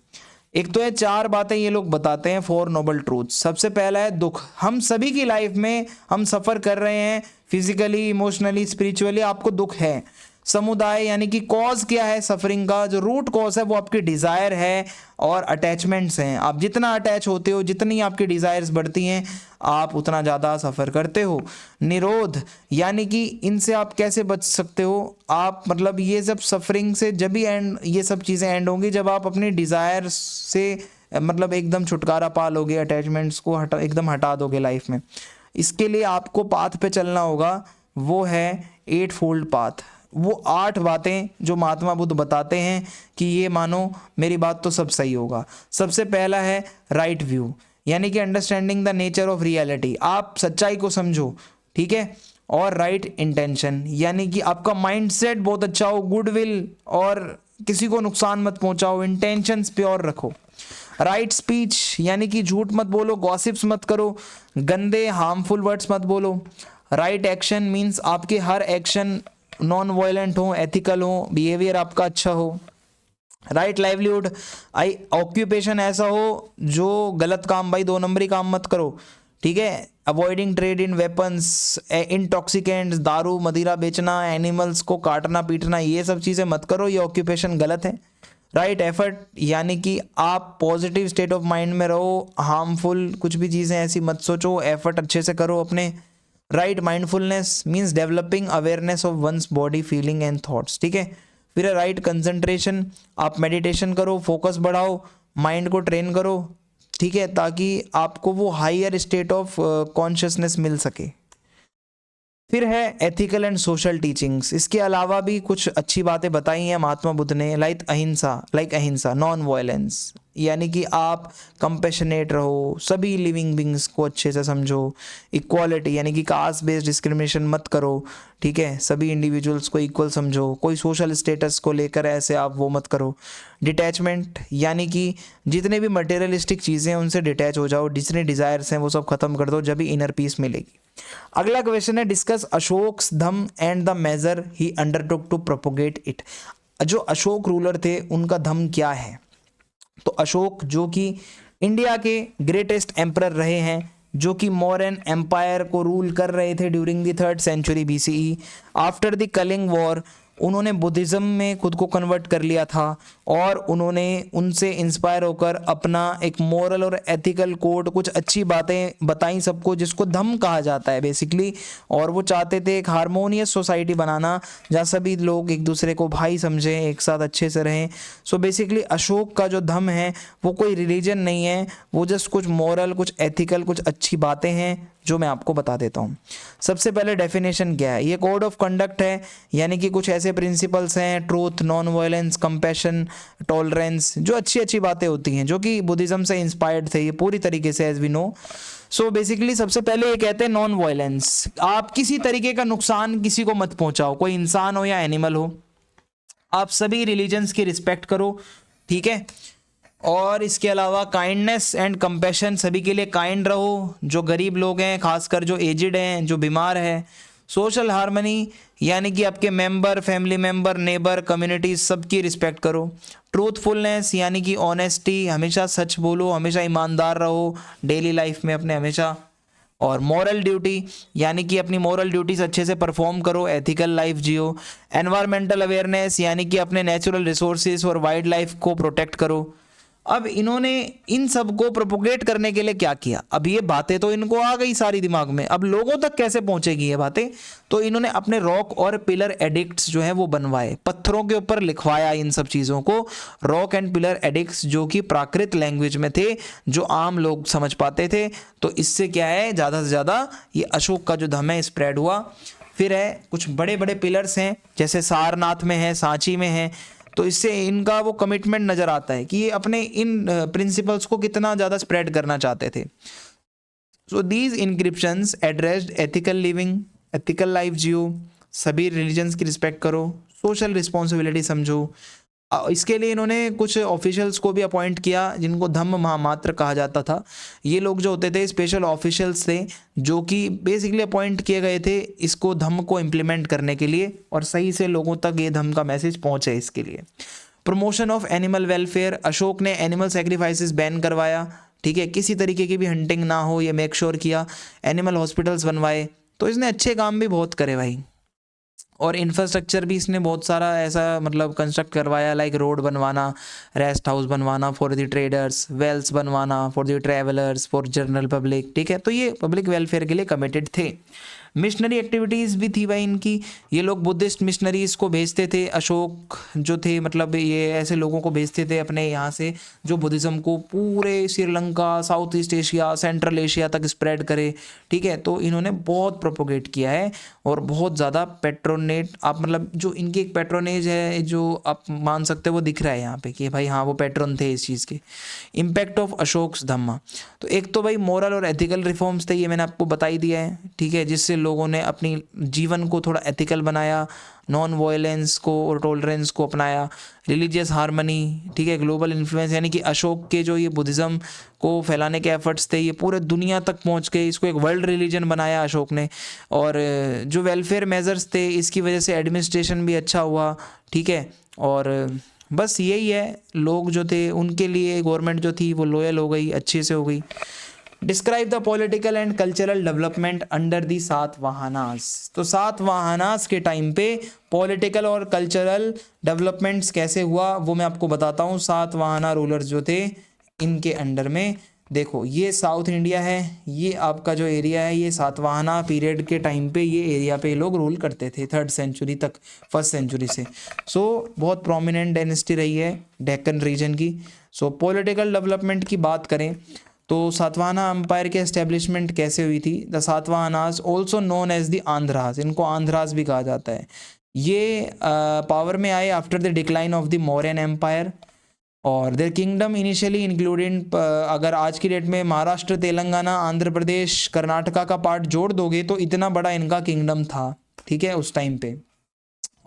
एक तो है 4 बातें ये लोग बताते हैं, 4 नोबल ट्रूथ्स। सबसे पहला है दुख। हम सभी की लाइफ में हम सफ़र कर रहे हैं, फिजिकली, इमोशनली, स्पिरिचुअली आपको दुख है। समुदाय यानी कि कॉज क्या है सफरिंग का, जो रूट कॉज है वो आपकी डिज़ायर है और अटैचमेंट्स हैं। आप जितना अटैच होते हो, जितनी आपकी डिज़ायर्स बढ़ती हैं, आप उतना ज़्यादा सफ़र करते हो। निरोध यानी कि इनसे आप कैसे बच सकते हो, आप मतलब ये सब सफरिंग से जब भी एंड, ये सब चीज़ें एंड होंगी जब आप अपनी डिज़ायर्स से मतलब एकदम छुटकारा पा लोगे, अटैचमेंट्स को एकदम हटा दोगे लाइफ में। इसके लिए आपको पाथ पे चलना होगा, वो है 8 फोल्ड पाथ। वो 8 बातें जो महात्मा बुद्ध बताते हैं कि ये मानो मेरी बात तो सब सही होगा। सबसे पहला है राइट व्यू, यानी कि understanding the nature of reality, आप सच्चाई को समझो, ठीक है। और राइट इंटेंशन, यानी कि आपका माइंडसेट बहुत अच्छा हो, गुडविल, और किसी को नुकसान मत पहुंचाओ, इंटेंशंस प्योर रखो। राइट स्पीच, यानी कि झूठ मत बोलो, गॉसिप्स मत करो, गंदे हार्मफुल वर्ड्स मत बोलो। राइट एक्शन मीन्स आपके हर एक्शन नॉन वायलेंट हो, एथिकल हो, बिहेवियर आपका अच्छा हो। राइट लाइवलीहुड, आई ऑक्यूपेशन ऐसा हो जो गलत काम, भाई 2 नंबरी काम मत करो, ठीक है। Avoiding trade in weapons, intoxicants, दारू मदिरा बेचना, एनिमल्स को काटना पीटना, ये सब चीज़ें मत करो, ये ऑक्यूपेशन गलत है। राइट एफर्ट, यानी कि आप पॉजिटिव स्टेट ऑफ माइंड में रहो, हार्मफुल कुछ भी चीज़ें ऐसी मत सोचो, एफर्ट अच्छे से करो अपने। Right mindfulness means developing awareness of one's body, feeling and thoughts, ठीक है। फिर राइट कंसंट्रेशन, आप मेडिटेशन करो, फोकस बढ़ाओ, माइंड को ट्रेन करो, ठीक है, ताकि आपको वो हायर स्टेट ऑफ कॉन्शियसनेस मिल सके। फिर है एथिकल एंड सोशल टीचिंग्स। इसके अलावा भी कुछ अच्छी बातें बताई हैं महात्मा बुद्ध ने, लाइक अहिंसा, नॉन वायलेंस, यानी कि आप कंपेशनेट रहो, सभी लिविंग बींग्स को अच्छे से समझो, इक्वालिटी यानी कि कास्ट बेस्ड डिस्क्रिमिनेशन मत करो, ठीक है, सभी इंडिविजुअल्स को इक्वल समझो, कोई सोशल स्टेटस को लेकर ऐसे आप वो मत करो। डिटैचमेंट यानी कि जितने भी मटेरियलिस्टिक चीज़ें हैं उनसे डिटैच हो जाओ, जितने डिज़ायर्स हैं वो सब खत्म कर दो, जब भी इनर पीस मिलेगी। अगला क्वेश्चन है discuss Ashoka's dhamma and the major he undertook to propagate it. जो अशोक रूलर थे उनका धम्म क्या है? तो अशोक जो कि इंडिया के ग्रेटेस्ट एम्परर रहे हैं, जो कि मौर्यन एम्पायर को रूल कर रहे थे during the 3rd century BCE। After the Kalinga war उन्होंने बुद्धिज़्म में खुद को कन्वर्ट कर लिया था और उन्होंने उनसे इंस्पायर होकर अपना एक मोरल और एथिकल कोड, कुछ अच्छी बातें बताई सबको, जिसको धम्म कहा जाता है बेसिकली। और वो चाहते थे एक हारमोनियस सोसाइटी बनाना जहाँ सभी लोग एक दूसरे को भाई समझें, एक साथ अच्छे से रहें। सो बेसिकली अशोक का जो धम्म है वो कोई रिलीजन नहीं है, वो जस्ट कुछ मोरल, कुछ एथिकल, कुछ अच्छी बातें हैं जो मैं आपको बता देता हूँ। सबसे पहले डेफिनेशन क्या है? ये कोड ऑफ कंडक्ट है, यानी कि कुछ ऐसे प्रिंसिपल्स हैं, truth, non violence, compassion, tolerance, जो अच्छी अच्छी बातें होती हैं जो कि बुद्धिज़्म से इंस्पायर्ड थे ये पूरी तरीके से, as we know. So basically सबसे पहले ये कहते हैं नॉन वायलेंस, आप किसी तरीके का नुकसान किसी को मत पहुंचाओ, कोई इंसान हो या एनिमल हो, आप सभी रिलीजन्स की रिस्पेक्ट करो, ठीक है। और इसके अलावा काइंडनेस एंड कंपैशन, सभी के लिए काइंड रहो, जो गरीब लोग हैं, खासकर जो एजिड हैं, जो बीमार है। सोशल हार्मनी यानी कि आपके member, family member, neighbour, community, सबकी रिस्पेक्ट करो। ट्रूथफुलनेस यानी कि ऑनेस्टी, हमेशा सच बोलो, हमेशा ईमानदार रहो डेली लाइफ में अपने हमेशा। और मॉरल ड्यूटी यानी कि अपनी मॉरल ड्यूटीज अच्छे से परफॉर्म करो, एथिकल लाइफ जियो। एनवायरमेंटल अवेयरनेस यानी कि अपने नेचुरल रिसोर्सेज और वाइल्ड लाइफ को प्रोटेक्ट करो। अब इन्होंने इन सब को प्रोपोगेट करने के लिए क्या किया? अब ये बातें तो इनको आ गई सारी दिमाग में, अब लोगों तक कैसे पहुंचेगी ये बातें? तो इन्होंने अपने रॉक और पिलर एडिक्ट्स जो है वो बनवाए, पत्थरों के ऊपर लिखवाया इन सब चीज़ों को, रॉक एंड पिलर एडिक्ट्स, जो कि प्राकृत लैंग्वेज में थे, जो आम लोग समझ पाते थे। तो इससे क्या है, ज़्यादा से ज़्यादा ये अशोक का जो धम्म है स्प्रेड हुआ। फिर है कुछ बड़े बड़े पिलर्स हैं, जैसे सारनाथ में है, सांची में है, तो इससे इनका वो कमिटमेंट नज़र आता है कि ये अपने इन प्रिंसिपल्स को कितना ज़्यादा स्प्रेड करना चाहते थे। So these inscriptions addressed ethical living, ethical life जियो, सभी रिलीजन्स की रिस्पेक्ट करो, सोशल रिस्पॉन्सिबिलिटी समझो। इसके लिए इन्होंने कुछ ऑफिशियल्स को भी अपॉइंट किया जिनको धम्म महामात्र कहा जाता था। ये लोग जो होते थे स्पेशल ऑफिशियल्स थे, जो कि बेसिकली अपॉइंट किए गए थे इसको धम्म को इम्प्लीमेंट करने के लिए और सही से लोगों तक ये धम्म का मैसेज पहुंचे इसके लिए। Promotion of animal welfare, Ashok ने एनिमल सेक्रीफाइसेस बैन करवाया, ठीक है, किसी तरीके की भी हंटिंग ना हो ये मेक श्योर किया। एनिमल हॉस्पिटल्स बनवाए, तो इसने अच्छे काम भी बहुत करे भाई। और इंफ्रास्ट्रक्चर भी इसने बहुत सारा ऐसा मतलब कंस्ट्रक्ट करवाया, लाइक रोड बनवाना, रेस्ट हाउस बनवाना फॉर द ट्रेडर्स, वेल्स बनवाना for the travellers, for general public, ठीक है। तो ये पब्लिक वेलफेयर के लिए कमिटेड थे। मिशनरी एक्टिविटीज़ भी थी भाई इनकी, ये लोग बुद्धिस्ट मिशनरीज़ को भेजते थे। अशोक जो थे मतलब ये ऐसे लोगों को भेजते थे अपने यहाँ से जो बुद्धिज़्म को पूरे Sri Lanka, south east Asia, central Asia तक स्प्रेड करे, ठीक है। तो इन्होंने बहुत प्रोपोगेट किया है और बहुत ज़्यादा पेट्रोनेट, आप मतलब जो इनकी एक पेट्रोनेज है जो आप मान सकते हो वो दिख रहा है यहाँ पे कि भाई हाँ वो पेट्रोन थे इस चीज़ के। इम्पैक्ट ऑफ अशोक्स धम्मा, तो एक तो भाई मोरल और एथिकल रिफॉर्म्स थे, ये मैंने आपको बता ही दिया है, ठीक है, जिससे लोगों ने अपनी जीवन को थोड़ा एथिकल बनाया, नॉन वायलेंस को और टॉलरेंस को अपनाया। रिलीजियस हार्मनी, ठीक है, ग्लोबल इन्फ्लुएंस यानी कि अशोक के जो ये बुद्धिज़्म को फैलाने के एफर्ट्स थे ये पूरे दुनिया तक पहुंच गए, इसको एक वर्ल्ड रिलीजन बनाया अशोक ने। और जो वेलफेयर मेजर्स थे इसकी वजह से एडमिनिस्ट्रेशन भी अच्छा हुआ, ठीक है। और बस यही है, लोग जो थे उनके लिए गवर्नमेंट जो थी वो लॉयल हो गई, अच्छे से हो गई। Describe the political and cultural development under the Satavahanas, तो सातवाहनास के टाइम पे पॉलिटिकल और कल्चरल डेवलपमेंट्स कैसे हुआ वो मैं आपको बताता हूँ। सातवाहना रूलर्स जो थे इनके अंडर में, देखो ये साउथ इंडिया है, ये आपका जो एरिया है ये सातवाहना पीरियड के टाइम पे ये एरिया पे लोग रूल करते थे 3rd सेंचुरी तक, 1st सेंचुरी से। सो बहुत प्रोमिनेंट डायनेस्टी रही है डेक्कन रीजन की। सो पॉलिटिकल डेवलपमेंट की बात करें तो सातवाहना एम्पायर की एस्टेब्लिशमेंट कैसे हुई थी? The Satavahanas also known as the Andhras, इनको आंध्रास भी कहा जाता है। ये पावर में आए after the decline of the Mauryan empire, और देयर किंगडम इनिशियली इंक्लूडिंग, अगर आज की डेट में महाराष्ट्र, तेलंगाना, आंध्र प्रदेश, कर्नाटका का पार्ट जोड़ दोगे तो इतना बड़ा इनका किंगडम था, ठीक है, उस टाइम पे।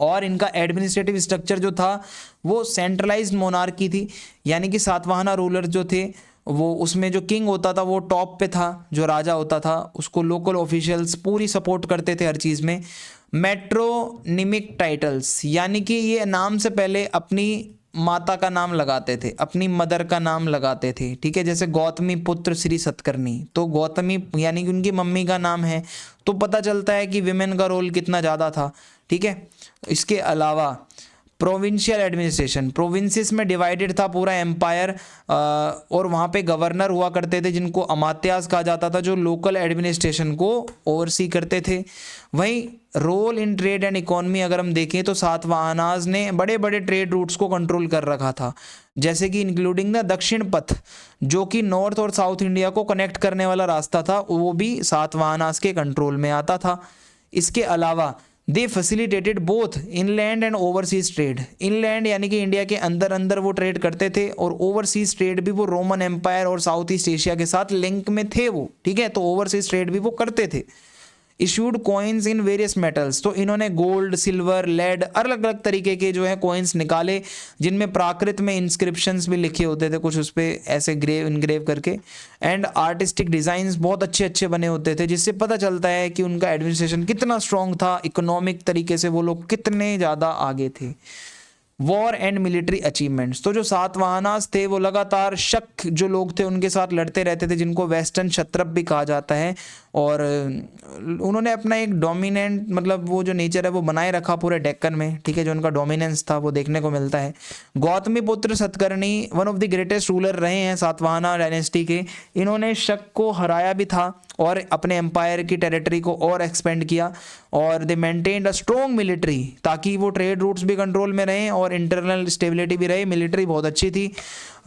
और इनका एडमिनिस्ट्रेटिव स्ट्रक्चर जो था वो सेंट्रलाइज्ड मोनार्की थी, यानी कि सातवाहना रूलर जो थे वो, उसमें जो किंग होता था वो टॉप पे था, जो राजा होता था उसको लोकल ऑफिशियल्स पूरी सपोर्ट करते थे हर चीज़ में। मेट्रोनिमिक टाइटल्स, यानी कि ये नाम से पहले अपनी माता का नाम लगाते थे, अपनी मदर का नाम लगाते थे, ठीक है। जैसे गौतमी पुत्र श्री सतकर्णी, तो गौतमी यानी कि उनकी मम्मी का नाम है, तो पता चलता है कि विमेन का रोल कितना ज़्यादा था, ठीक है। इसके अलावा प्रोविंशियल एडमिनिस्ट्रेशन, प्रोविंसेस में डिवाइडेड था पूरा एम्पायर, और वहाँ पे गवर्नर हुआ करते थे जिनको अमात्यास कहा जाता था, जो लोकल एडमिनिस्ट्रेशन को ओवरसी करते थे। वहीं role in trade and economy अगर हम देखें तो सातवाहनास ने बड़े बड़े ट्रेड रूट्स को कंट्रोल कर रखा था, जैसे कि इंक्लूडिंग द दक्षिण पथ, जो कि नॉर्थ और साउथ इंडिया को कनेक्ट करने वाला रास्ता था, वो भी सातवाहनास के कंट्रोल में आता था। इसके अलावा they facilitated both inland and overseas trade, inland यानी कि इंडिया के अंदर अंदर वो ट्रेड करते थे, और ओवरसीज ट्रेड भी वो रोमन एम्पायर और साउथ ईस्ट एशिया के साथ लिंक में थे वो, ठीक है, तो ओवरसीज ट्रेड भी वो करते थे। Issued coins in various metals, तो इन्होंने गोल्ड, सिल्वर, लेड, अलग अलग तरीके के जो है कॉइन्स निकाले, जिनमें प्राकृत में इंस्क्रिप्शंस भी लिखे होते थे कुछ उस पर ऐसे इनग्रेव करके, एंड आर्टिस्टिक डिज़ाइंस बहुत अच्छे अच्छे बने होते थे, जिससे पता चलता है कि उनका एडमिनिस्ट्रेशन कितना स्ट्रॉन्ग था, इकोनॉमिक तरीके से वो लोग कितने ज़्यादा आगे थे। वॉर एंड मिलिट्री अचीवमेंट्स, तो जो सातवाहनास थे वो लगातार शक जो लोग थे उनके साथ लड़ते रहते थे, जिनको वेस्टर्न क्षत्रप भी कहा जाता है, और उन्होंने अपना एक डोमिनेंट, मतलब वो जो नेचर है वो बनाए रखा पूरे डेक्कन में, ठीक है, जो उनका डोमिनेंस था वो देखने को मिलता है। गौतमी पुत्र Satakarni one of the greatest ruler रहे हैं सातवाहना डायनेस्टी के, इन्होंने शक को हराया भी था और अपने एम्पायर की टेरिटरी को और एक्सपेंड किया, और दे मेंटेन्ड अ स्ट्रॉन्ग मिलिट्री, ताकि वो ट्रेड रूट्स भी कंट्रोल में रहें और इंटरनल स्टेबिलिटी भी रहे। मिलिट्री बहुत अच्छी थी।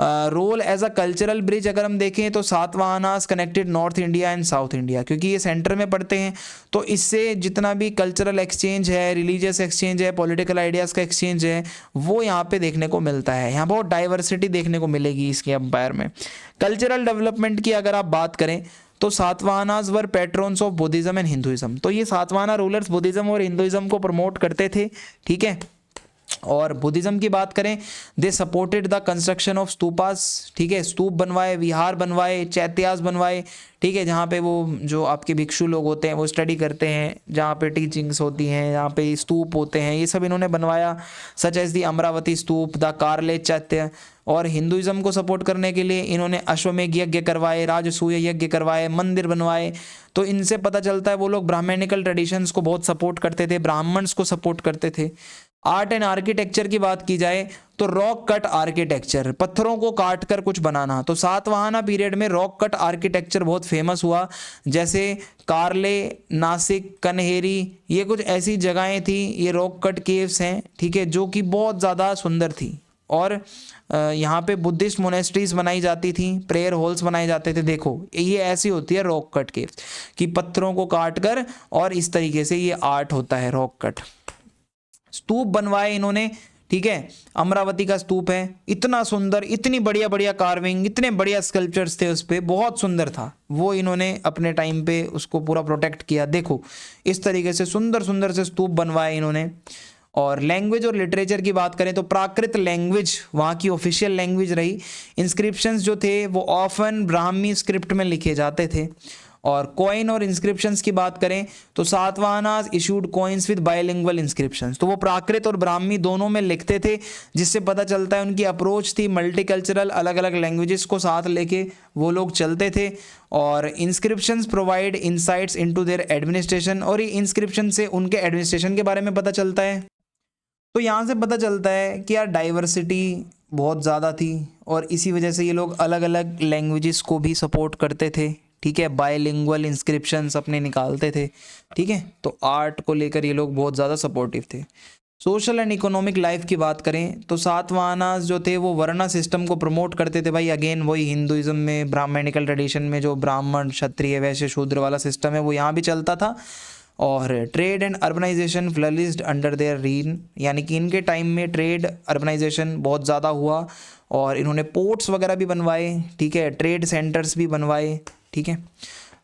Role as a cultural bridge अगर हम देखें तो Satavahanas connected North India and South India, क्योंकि ये सेंटर में पड़ते हैं, तो इससे जितना भी कल्चरल एक्सचेंज है, रिलीजियस एक्सचेंज है, पॉलिटिकल आइडियाज़ का एक्सचेंज है, वो यहाँ पे देखने को मिलता है। यहाँ बहुत डाइवर्सिटी देखने को मिलेगी इसके एम्पायर में। कल्चरल डेवलपमेंट की अगर आप बात करें तो सातवाहनास वर patrons of Buddhism and Hinduism, तो ये सातवाहना रूलर्स बुद्धिज्म और हिंदुइज्म को प्रमोट करते थे, ठीक है। और बुद्धिज्म की बात करें, they supported the construction of stupas, ठीक है, स्तूप बनवाए, विहार बनवाए, चैत्यास बनवाए, ठीक है, जहाँ पे वो जो आपके भिक्षु लोग होते हैं वो स्टडी करते हैं, जहाँ पे टीचिंग्स होती हैं, जहाँ पे स्तूप होते हैं, ये सब इन्होंने बनवाया, such as the Amaravati stupa, the Karle chaitya. और हिंदुइज्म को सपोर्ट करने के लिए इन्होंने अश्वमेघ यज्ञ करवाए, राजसूय यज्ञ करवाए, मंदिर बनवाए। तो इनसे पता चलता है वो लोग ब्राह्मणिकल ट्रेडिशंस को बहुत सपोर्ट करते थे, ब्राह्मण्स को सपोर्ट करते थे। आर्ट एंड आर्किटेक्चर की बात की जाए तो रॉक कट आर्किटेक्चर, पत्थरों को काट कर कुछ बनाना, तो सातवाहना पीरियड में रॉक कट आर्किटेक्चर बहुत फेमस हुआ, जैसे कारले, नासिक, कन्हेरी, ये कुछ ऐसी जगहें थी, ये रॉक कट केव्स हैं, ठीक है, जो कि बहुत ज़्यादा सुंदर थी। और यहाँ पे बुद्धिस्ट मोनेस्ट्रीज बनाई जाती थी, प्रेयर हॉल्स बनाए जाते थे। देखो ये ऐसी होती है रॉक कट केव्स, कि पत्थरों को काट कर और इस तरीके से ये आर्ट होता है रॉक कट। स्तूप बनवाए इन्होंने, ठीक है, अमरावती का स्तूप है, इतना सुंदर, इतनी बढ़िया बढ़िया कार्विंग, इतने बढ़िया स्कल्पचर्स थे उस पर, बहुत सुंदर था वो, इन्होंने अपने टाइम पे उसको पूरा प्रोटेक्ट किया। देखो इस तरीके से सुंदर सुंदर से स्तूप बनवाए इन्होंने। और लैंग्वेज और लिटरेचर की बात करें तो प्राकृत लैंग्वेज वहाँ की ऑफिशियल लैंग्वेज रही। इंस्क्रिप्शंस जो थे वो ऑफन ब्राह्मी स्क्रिप्ट में लिखे जाते थे। और कॉइन और इंस्क्रिप्शंस की बात करें तो Satavahanas issued coins with bilingual inscriptions, तो वो प्राकृत और ब्राह्मी दोनों में लिखते थे, जिससे पता चलता है उनकी अप्रोच थी मल्टीकल्चरल, अलग अलग लैंग्वेजेस को साथ लेके वो लोग चलते थे। और inscriptions provide insights into their administration, और ये इंस्क्रिप्शन से उनके एडमिनिस्ट्रेशन के बारे में पता चलता है। तो यहाँ से पता चलता है कि यार डाइवर्सिटी बहुत ज़्यादा थी, और इसी वजह से ये लोग अलग अलग लैंग्वेजेस को भी सपोर्ट करते थे, ठीक है, बायलिंगुअल इंस्क्रिप्शंस अपने निकालते थे, ठीक है। तो आर्ट को लेकर ये लोग बहुत ज़्यादा सपोर्टिव थे। सोशल एंड इकोनॉमिक लाइफ की बात करें तो सातवाहनास जो थे वो वर्णा सिस्टम को प्रमोट करते थे भाई। अगेन वही हिंदुइज्म में ब्राह्मणिकल ट्रेडिशन में जो ब्राह्मण क्षत्रिय वैश्य शूद्र वाला सिस्टम है वो यहाँ भी चलता था। और trade and urbanisation flourished under their reign, यानी कि इनके टाइम में ट्रेड अर्बनाइजेशन बहुत ज़्यादा हुआ और इन्होंने पोर्ट्स वगैरह भी बनवाए, ठीक है, ट्रेड सेंटर्स भी बनवाए, ठीक है।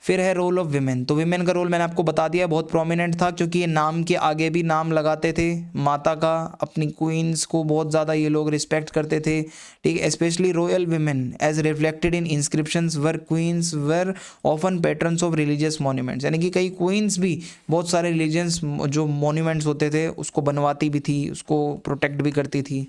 फिर है रोल ऑफ विमेन। तो विमेन का रोल मैंने आपको बता दिया बहुत प्रोमिनेंट था, क्योंकि ये नाम के आगे भी नाम लगाते थे माता का, अपनी क्वींस को बहुत ज़्यादा ये लोग रिस्पेक्ट करते थे, ठीक है। Specially royal women as reflected in inscriptions were queens were often patrons of religious monuments, यानी कि कई क्वींस भी बहुत सारे रिलीजियस जो मॉन्यूमेंट्स होते थे उसको बनवाती भी थी, उसको प्रोटेक्ट भी करती थी।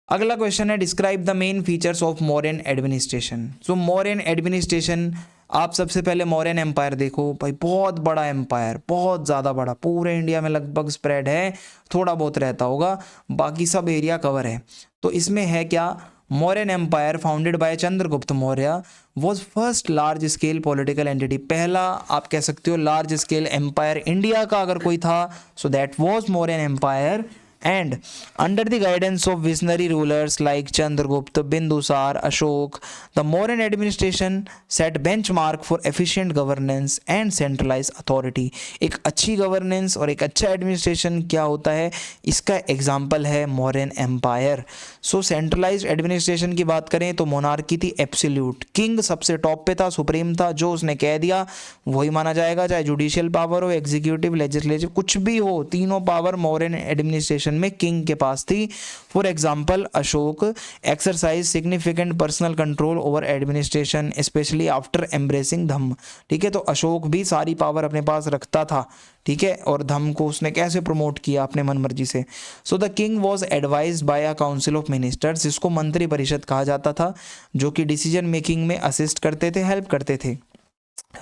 अगला क्वेश्चन है describe the main features of Mauryan administration. So Mauryan administration, आप सबसे पहले मौर्यन एम्पायर देखो भाई, बहुत बड़ा एम्पायर, बहुत ज़्यादा बड़ा, पूरे इंडिया में लगभग स्प्रेड है, थोड़ा बहुत रहता होगा, बाकी सब एरिया कवर है। तो इसमें है क्या, Mauryan empire founded by Chandragupta Maurya was first large scale political entity. पहला आप कह सकते हो लार्ज स्केल एम्पायर इंडिया का अगर कोई था, so that was Mauryan empire. And under the guidance of visionary rulers like Chandragupta, Bindusar, Ashok, the Mauryan administration set benchmark for efficient governance and centralized authority। एक अच्छी गवर्नेंस और एक अच्छा administration क्या होता है, इसका एग्जाम्पल है मौर्यन एम्पायर। सो सेंट्रलाइज्ड एडमिनिस्ट्रेशन की बात करें तो मोनार्की थी एब्सोल्यूट, किंग सबसे टॉप पे था, सुप्रीम था, जो उसने कह दिया वही माना जाएगा, चाहे जुडिशियल पावर हो, एग्जीक्यूटिव, लेजिस्लेटिव, कुछ भी हो, तीनों पावर मौर्यन एडमिनिस्ट्रेशन में किंग के पास थी। For example Ashok exercise significant personal control over administration specially after embracing dhamma, ठीक है। तो अशोक भी सारी पावर अपने पास रखता था, ठीक है, और धम्म को उसने कैसे प्रमोट किया अपने मन मर्जी से। So the king was advised by a council of ministers, जिसको मंत्री परिषद कहा जाता था, जो कि डिसीजन मेकिंग में असिस्ट करते थे, हेल्प करते थे।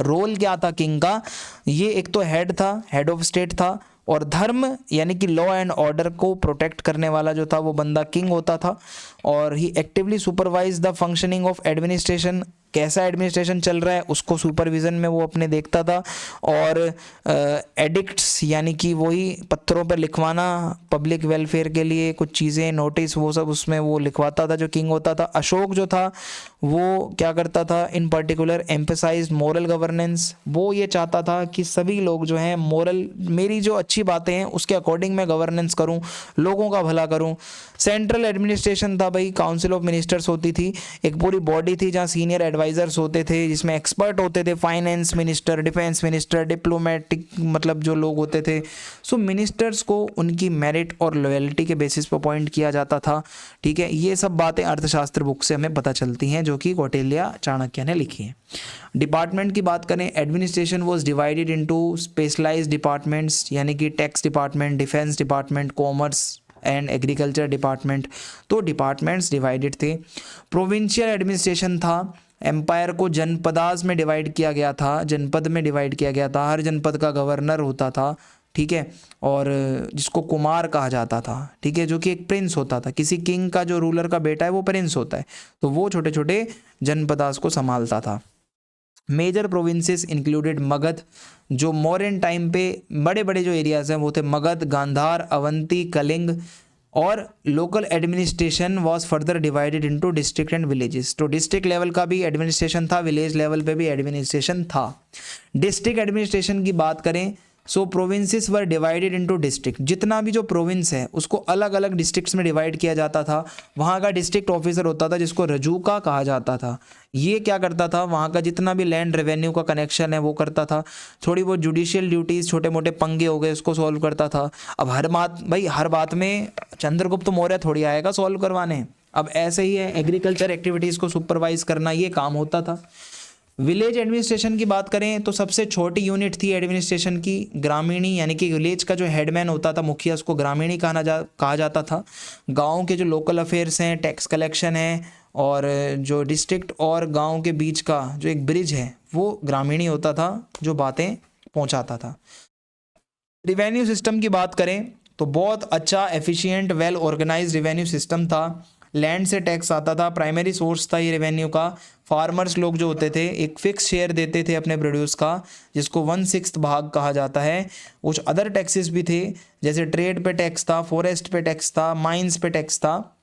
रोल क्या था किंग का, ये एक तो हेड था, हेड ऑफ स्टेट था, और धर्म यानी कि लॉ एंड ऑर्डर को प्रोटेक्ट करने वाला जो था वो बंदा किंग होता था। और ही actively supervise the functioning of administration, कैसा एडमिनिस्ट्रेशन चल रहा है उसको सुपरविजन में वो अपने देखता था। और एडिक्ट्स यानी कि वही पत्थरों पर लिखवाना पब्लिक वेलफेयर के लिए कुछ चीज़ें, नोटिस, वो सब उसमें वो लिखवाता था जो किंग होता था। अशोक जो था वो क्या करता था, in particular emphasise moral governance, वो ये चाहता था कि सभी लोग जो हैं मोरल, मेरी जो अच्छी बातें हैं उसके अकॉर्डिंग मैं गवर्नेंस करूं, लोगों का भला करूं। सेंट्रल एडमिनिस्ट्रेशन था भाई, काउंसिल ऑफ मिनिस्टर्स होती थी, एक पूरी बॉडी थी जहां सीनियर एडवाइजर्स होते थे, जिसमें एक्सपर्ट होते थे, finance minister, defence minister, diplomatic मतलब जो लोग होते थे। सो मिनिस्टर्स को उनकी मेरिट और लॉयल्टी के बेसिस पर अपॉइंट किया जाता था, ठीक है। ये सब बातें अर्थशास्त्र बुक से हमें पता चलती हैं, जो कि कौटिल्य चाणक्य ने लिखी है। डिपार्टमेंट की बात करें, administration was divided into specialised departments, यानी कि tax department, defence department, commerce and agriculture department. तो डिपार्टमेंट्स डिवाइडेड थे। प्रोविंशियल एडमिनिस्ट्रेशन था, एम्पायर को जनपदास में डिवाइड किया गया था, जनपद में डिवाइड किया गया था, हर जनपद का गवर्नर होता था, ठीक है, और जिसको कुमार कहा जाता था, ठीक है, जो कि एक प्रिंस होता था। किसी किंग का जो रूलर का बेटा है वो प्रिंस होता है, तो वो छोटे छोटे जनपदास को संभालता था। मेजर प्रोविंसेस इंक्लूडेड मगध, जो मौर्यन टाइम पे बड़े बड़े जो एरियाज हैं वो थे मगध, गांधार, अवंती, कलिंग। और local administration was further divided into district and villages. तो डिस्ट्रिक्ट लेवल का भी एडमिनिस्ट्रेशन था, विलेज लेवल पे भी एडमिनिस्ट्रेशन था। डिस्ट्रिक्ट एडमिनिस्ट्रेशन की बात करें, so provinces were divided into district, जितना भी जो प्रोविंस है उसको अलग अलग डिस्ट्रिक्ट्स में डिवाइड किया जाता था। वहाँ का डिस्ट्रिक्ट ऑफिसर होता था जिसको रजूका कहा जाता था। ये क्या करता था, वहाँ का जितना भी लैंड रेवेन्यू का कनेक्शन है वो करता था, थोड़ी बहुत जुडिशियल ड्यूटीज़, छोटे मोटे पंगे हो गए उसको सॉल्व करता था। अब हर बात भाई, हर बात में चंद्रगुप्त मौर्य थोड़ी आएगा सॉल्व करवाने। अब ऐसे ही है, एग्रीकल्चर एक्टिविटीज़ को सुपरवाइज करना ये काम होता था। विलेज एडमिनिस्ट्रेशन की बात करें तो सबसे छोटी यूनिट थी एडमिनिस्ट्रेशन की ग्रामीणी, यानी कि विलेज का जो हेडमैन होता था, मुखिया, उसको ग्रामीणी कहा जाता था। गांव के जो लोकल अफेयर्स हैं, टैक्स कलेक्शन है, और जो डिस्ट्रिक्ट और गांव के बीच का जो एक ब्रिज है वो ग्रामीणी होता था, जो बातें पहुंचाता था। रिवेन्यू सिस्टम की बात करें तो बहुत अच्छा, efficient, well organised revenue system था। लैंड से टैक्स आता था, प्राइमरी सोर्स था ये रेवेन्यू का। फार्मर्स लोग जो होते थे एक फिक्स शेयर देते थे अपने प्रोड्यूस का, जिसको 1/6 भाग कहा जाता है। कुछ अदर टैक्सेस भी थे, जैसे ट्रेड पे टैक्स था, फॉरेस्ट पे टैक्स था, माइंस पे टैक्स था।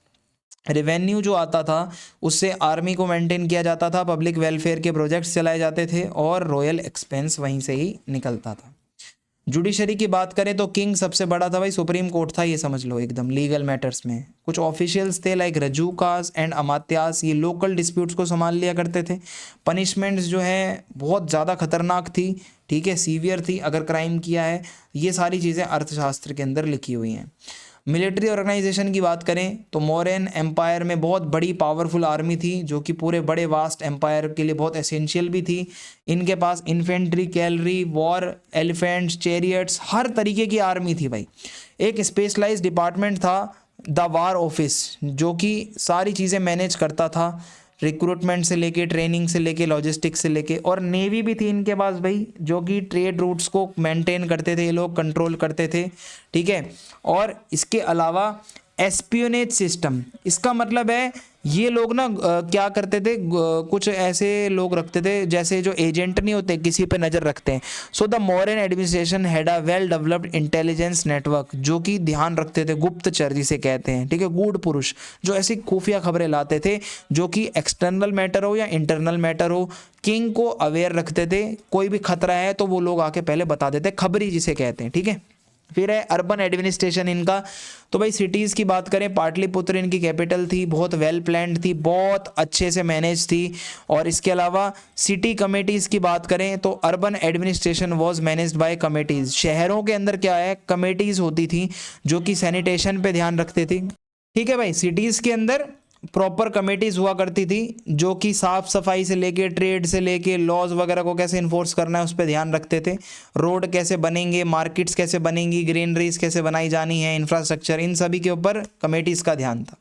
रेवेन्यू जो आता था उससे आर्मी को मेंटेन किया जाता था, पब्लिक वेलफेयर के प्रोजेक्ट्स चलाए जाते थे और रॉयल एक्सपेंस वहीं से ही निकलता था। जुडिशरी की बात करें तो किंग सबसे बड़ा था भाई, सुप्रीम कोर्ट था ये समझ लो एकदम लीगल मैटर्स में। कुछ ऑफिशियल्स थे लाइक रजूकास एंड अमात्यास, ये लोकल डिस्प्यूट्स को संभाल लिया करते थे। पनिशमेंट्स जो है बहुत ज़्यादा खतरनाक थी, ठीक है, सीवियर थी अगर क्राइम किया है। ये सारी चीज़ें अर्थशास्त्र के अंदर लिखी हुई हैं। मिलिट्री ऑर्गेनाइजेशन की बात करें तो मौर्यन एम्पायर में बहुत बड़ी पावरफुल आर्मी थी, जो कि पूरे बड़े वास्ट एम्पायर के लिए बहुत एसेंशियल भी थी। इनके पास infantry, cavalry, war elephants, chariots, हर तरीके की आर्मी थी भाई। एक स्पेशलाइज्ड डिपार्टमेंट था द वार ऑफिस, जो कि सारी चीज़ें मैनेज करता था, रिक्रूटमेंट से लेके, ट्रेनिंग से लेके, लॉजिस्टिक्स से लेके। और नेवी भी थी इनके पास भाई, जो कि ट्रेड रूट्स को मेंटेन करते थे, ये लोग कंट्रोल करते थे, ठीक है। और इसके अलावा एस्पियोनेज सिस्टम, इसका मतलब है ये लोग ना क्या करते थे, कुछ ऐसे लोग रखते थे जैसे जो एजेंट नहीं होते, किसी पे नज़र रखते हैं। So the modern administration had a well developed intelligence network, जो कि ध्यान रखते थे, गुप्तचर जिसे कहते हैं, ठीक है, गूढ़ पुरुष, जो ऐसी खुफिया खबरें लाते थे, जो कि एक्सटर्नल मैटर हो या इंटरनल मैटर हो, किंग को अवेयर रखते थे। कोई भी खतरा है तो वो लोग आके पहले बता देते, खबरी जिसे कहते हैं, ठीक है। फिर है अर्बन एडमिनिस्ट्रेशन इनका। तो भाई सिटीज़ की बात करें, पाटलिपुत्र इनकी कैपिटल थी, बहुत वेल प्लान्ड थी, बहुत अच्छे से मैनेज थी। और इसके अलावा सिटी कमेटीज़ की बात करें तो urban administration was managed by committees. शहरों के अंदर क्या है, कमेटीज़ होती थी जो कि सैनिटेशन पे ध्यान रखते थे, ठीक है भाई। सिटीज़ के अंदर प्रॉपर कमेटीज़ हुआ करती थी, जो कि साफ़ सफाई से लेके, ट्रेड से लेके, लॉज वगैरह को कैसे इन्फोर्स करना है उस पर ध्यान रखते थे। रोड कैसे बनेंगे, मार्केट्स कैसे बनेंगी, ग्रीनरीज कैसे बनाई जानी है, इंफ्रास्ट्रक्चर, इन सभी के ऊपर कमेटीज़ का ध्यान था।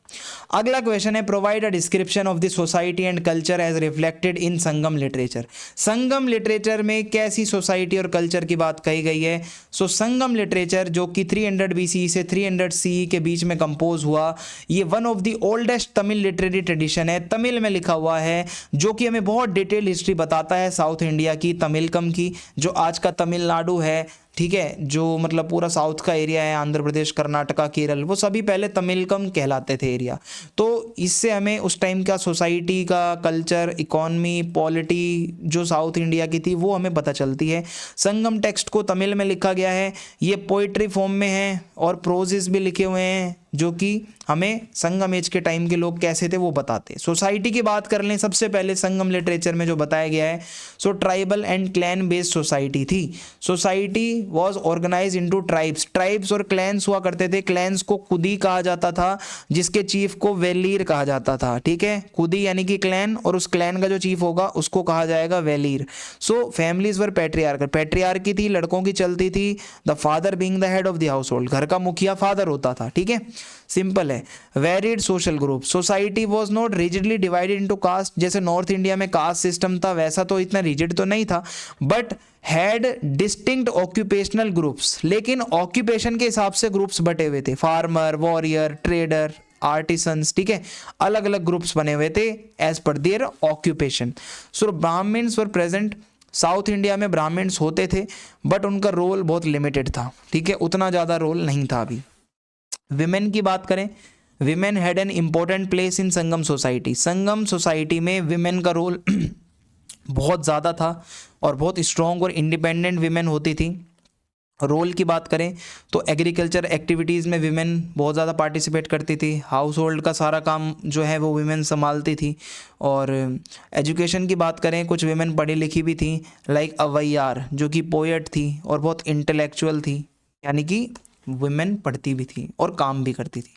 अगला क्वेश्चन है, provide a description of the society and culture as reflected in Sangam literature. Sangam literature में कैसी सोसाइटी और कल्चर की बात कही गई है। सो संगम लिटरेचर जो कि 300 BCE से 300 CE के बीच में कंपोज हुआ, ये one of the oldest Tamil literary tradition है, तमिल में लिखा हुआ है, जो कि हमें बहुत डिटेल हिस्ट्री बताता है साउथ इंडिया की, तमिलकम की, जो आज का तमिलनाडु है, ठीक है, जो मतलब पूरा साउथ का एरिया है, आंध्र प्रदेश, कर्नाटका, केरल, वो सभी पहले तमिलकम कहलाते थे एरिया। तो इससे हमें उस टाइम का सोसाइटी का कल्चर, इकॉनमी, पॉलिटी जो साउथ इंडिया की थी वो हमें पता चलती है। संगम टेक्स्ट को तमिल में लिखा गया है, ये पोइट्री फॉर्म में है और प्रोजेस भी लिखे हुए हैं, जो कि हमें संगम एज के टाइम के लोग कैसे थे वो बताते हैं। सोसाइटी की बात कर लें, सबसे पहले संगम लिटरेचर में जो बताया गया है, so tribal and clan based society थी। Society was organise into tribes, tribes और क्लैंस हुआ करते थे। क्लैंस को कुदी कहा जाता था, जिसके चीफ को वेलीर कहा जाता था, ठीक है, कुदी यानी कि क्लैन, और उस क्लैन का जो चीफ होगा उसको कहा जाएगा वेलीर। सो फैमिलीज वर पैट्रियार्कल, पैट्रियार्की थी, लड़कों की चलती थी, the father being the head of the house hold, घर का मुखिया फादर होता था, ठीक है, सिंपल है। Varied social group, society was not rigidly divided into caste, जैसे नॉर्थ इंडिया में कास्ट सिस्टम था वैसा तो इतना रिजिड तो नहीं था, but had distinct occupational groups, लेकिन ऑक्यूपेशन के हिसाब से ग्रुप्स बटे हुए थे, फार्मर, वॉरियर, ट्रेडर, आर्टिसंस, ठीक है, अलग अलग ग्रुप्स बने हुए थे as per their occupation. So Brahmins were present, south India में ब्राह्मण्स होते थे, बट उनका रोल बहुत लिमिटेड था, ठीक है, उतना ज़्यादा रोल नहीं था। अभी विमेन की बात करें, women had an important place in Sangam society. Sangam society में विमेन का रोल बहुत ज़्यादा था और बहुत स्ट्रॉन्ग और इंडिपेंडेंट विमेन होती थी। रोल की बात करें तो एग्रीकल्चर एक्टिविटीज़ में विमेन बहुत ज़्यादा पार्टिसिपेट करती थी, हाउस होल्ड का सारा काम जो है वो विमेन संभालती थी। और एजुकेशन की बात करें, कुछ विमेन पढ़ी लिखी भी थी, लाइक अवैयार जो कि पोएट थी और बहुत इंटेलेक्चुअल थी, यानी कि वुमेन पढ़ती भी थी और काम भी करती थी।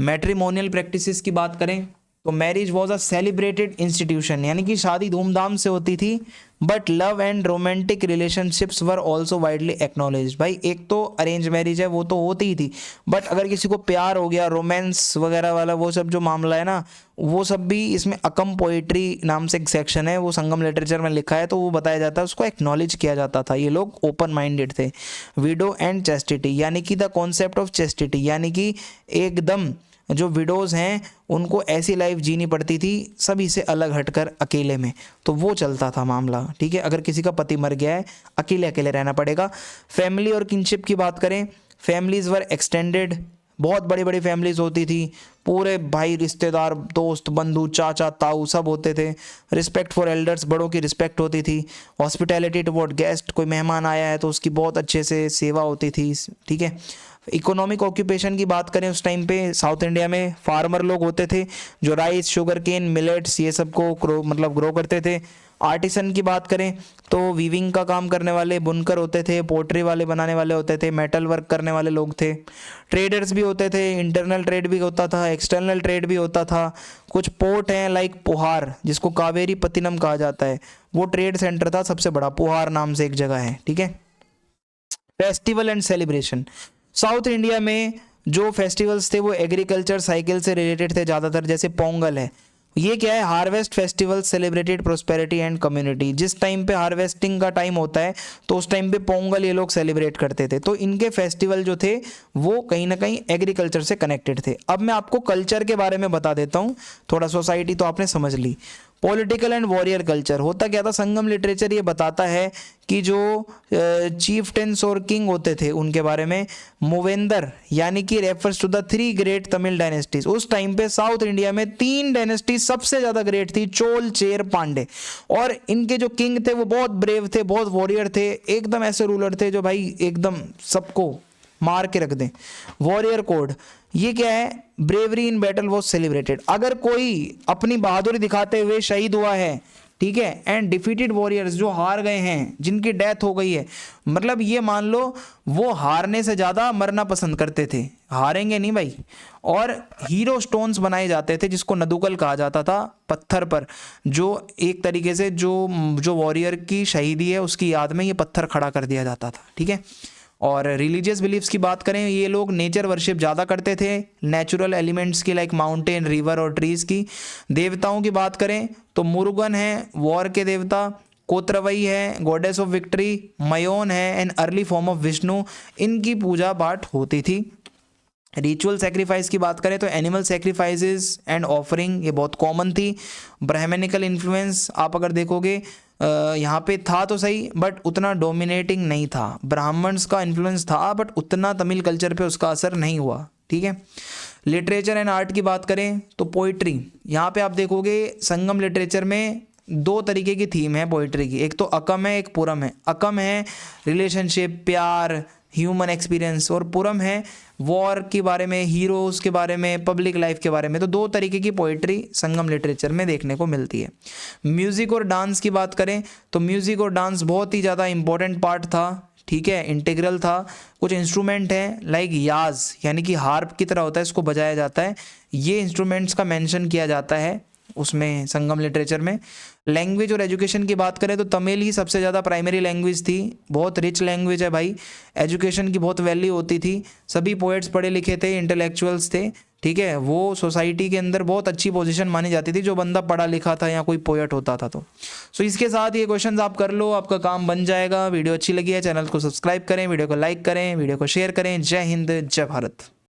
मैट्रिमोनियल प्रैक्टिसेस की बात करें तो marriage was a celebrated institution, यानी कि शादी धूमधाम से होती थी, but love and romantic relationships were also widely acknowledged. भाई एक तो अरेंज मैरिज है वो तो होती ही थी, बट अगर किसी को प्यार हो गया, रोमांस वगैरह वाला वो सब जो मामला है ना, वो सब भी इसमें अकम पोइट्री नाम से एक सेक्शन है, वो संगम लिटरेचर में लिखा है, तो वो बताया जाता है, उसको एक्नॉलेज किया जाता था। ये लोग ओपन माइंडेड थे। विडो एंड चेस्टिटी, यानी कि द कॉन्सेप्ट ऑफ चेस्टिटी, यानी कि एकदम जो विडोज़ हैं उनको ऐसी लाइफ जीनी पड़ती थी सभी से अलग हटकर अकेले में, तो वो चलता था मामला, ठीक है। अगर किसी का पति मर गया है अकेले अकेले रहना पड़ेगा। फैमिली और किनशिप की बात करें, फैमिलीज़ वर एक्सटेंडेड, बहुत बड़ी बड़ी फैमिलीज़ होती थी, पूरे भाई रिश्तेदार दोस्त बंधु चाचा ताऊ सब होते थे। रिस्पेक्ट फॉर एल्डर्स, बड़ों की रिस्पेक्ट होती थी। हॉस्पिटैलिटी टुवर्ड गेस्ट, कोई मेहमान आया है तो उसकी बहुत अच्छे से सेवा होती थी, ठीक है। इकोनॉमिक ऑक्यूपेशन की बात करें उस टाइम पे साउथ इंडिया में फार्मर लोग होते थे जो राइस शुगर केन मिलेट्स ये सब को ग्रो करते थे। आर्टिसन की बात करें तो वीविंग का काम करने वाले बुनकर होते थे, पोट्री वाले बनाने वाले होते थे, मेटल वर्क करने वाले लोग थे। ट्रेडर्स भी होते थे, इंटरनल ट्रेड भी होता था, एक्सटर्नल ट्रेड भी होता था। कुछ पोर्ट हैं लाइक पुहार जिसको कावेरी पत्तिनम कहा जाता है, वो ट्रेड सेंटर था सबसे बड़ा, पुहार नाम से एक जगह है, ठीक है। Festival and celebration, south India में जो फेस्टिवल्स थे वो एग्रीकल्चर साइकिल से रिलेटेड थे ज़्यादातर। जैसे पोंगल है, ये क्या है, harvest festival celebrated prosperity and community. जिस टाइम पे हार्वेस्टिंग का टाइम होता है तो उस टाइम पे पोंगल ये लोग सेलिब्रेट करते थे, तो इनके फेस्टिवल जो थे वो कहीं ना कहीं एग्रीकल्चर से कनेक्टेड थे। अब मैं आपको कल्चर के बारे में बता देता हूँ, थोड़ा सोसाइटी तो आपने समझ ली। पॉलिटिकल एंड वॉरियर कल्चर होता क्या था, संगम लिटरेचर ये बताता है कि जो चीफटेंस और किंग होते थे उनके बारे में, मूवेंदर यानी कि refers to the 3 great Tamil dynasties. उस टाइम पे साउथ इंडिया में 3 डायनेस्टी सबसे ज़्यादा ग्रेट थी, चोल चेर पांडे। और इनके जो किंग थे वो बहुत ब्रेव थे, बहुत वॉरियर थे, एकदम ऐसे रूलर थे जो भाई एकदम सबको मार के रख दें। वॉरियर कोड ये क्या है, bravery in battle was celebrated. अगर कोई अपनी बहादुरी दिखाते हुए शहीद हुआ है, ठीक है, एंड डिफीटेड वॉरियर्स जो हार गए हैं, जिनकी डेथ हो गई है, मतलब ये मान लो वो हारने से ज़्यादा मरना पसंद करते थे, हारेंगे नहीं भाई। और हीरो स्टोन्स बनाए जाते थे जिसको नदुकल कहा जाता था, पत्थर पर, जो एक तरीके से जो वॉरियर की शहीदी है उसकी याद में ये पत्थर खड़ा कर दिया जाता था, ठीक है। और रिलीजियस बिलीफ्स की बात करें, ये लोग नेचर वर्शिप ज़्यादा करते थे, नेचुरल एलिमेंट्स की लाइक माउंटेन रिवर और ट्रीज़ की। देवताओं की बात करें तो मुरुगन है वॉर के देवता, कोत्रवई है गॉडेस ऑफ विक्ट्री, मयोन है an early form of Vishnu, इनकी पूजा पाठ होती थी। रिचुअल सेक्रीफाइस की बात करें तो एनिमल सेक्रीफाइसेस एंड ऑफरिंग ये बहुत कॉमन थी। ब्राह्मणिकल इन्फ्लुएंस आप अगर देखोगे यहाँ पे था तो सही बट उतना डोमिनेटिंग नहीं था, ब्राह्मण्स का इन्फ्लुएंस था बट उतना तमिल कल्चर पे उसका असर नहीं हुआ, ठीक है। लिटरेचर एंड आर्ट की बात करें तो पोइट्री, यहाँ पे आप देखोगे संगम लिटरेचर में 2 तरीके की थीम है पोइट्री की, एक तो अकम है एक पुरम है। अकम है रिलेशनशिप, प्यार, ह्यूमन एक्सपीरियंस, और पुरम है वॉर के बारे में, हीरोज़ के बारे में, पब्लिक लाइफ के बारे में। तो 2 तरीके की पोइट्री संगम लिटरेचर में देखने को मिलती है। म्यूज़िक और डांस की बात करें तो म्यूज़िक और डांस बहुत ही ज़्यादा इंपॉर्टेंट पार्ट था, ठीक है, इंटीग्रल था। कुछ इंस्ट्रूमेंट हैं लाइक याज यानी कि हार्प की तरह होता है, इसको बजाया जाता है, ये इंस्ट्रूमेंट्स का मेंशन किया जाता है उसमें संगम लिटरेचर में। लैंग्वेज और एजुकेशन की बात करें तो तमिल ही सबसे ज़्यादा प्राइमरी लैंग्वेज थी, बहुत रिच लैंग्वेज है भाई, एजुकेशन की बहुत वैल्यू होती थी, सभी पोएट्स पढ़े लिखे थे, इंटेलेक्चुअल्स थे, ठीक है, वो सोसाइटी के अंदर बहुत अच्छी पोजीशन मानी जाती थी जो बंदा पढ़ा लिखा था या कोई पोएट होता था। तो सो इसके साथ ये क्वेश्चंस आप कर लो, आपका काम बन जाएगा। वीडियो अच्छी लगी है चैनल को सब्सक्राइब करें, वीडियो को लाइक करें, वीडियो को शेयर करें। जय हिंद, जय भारत।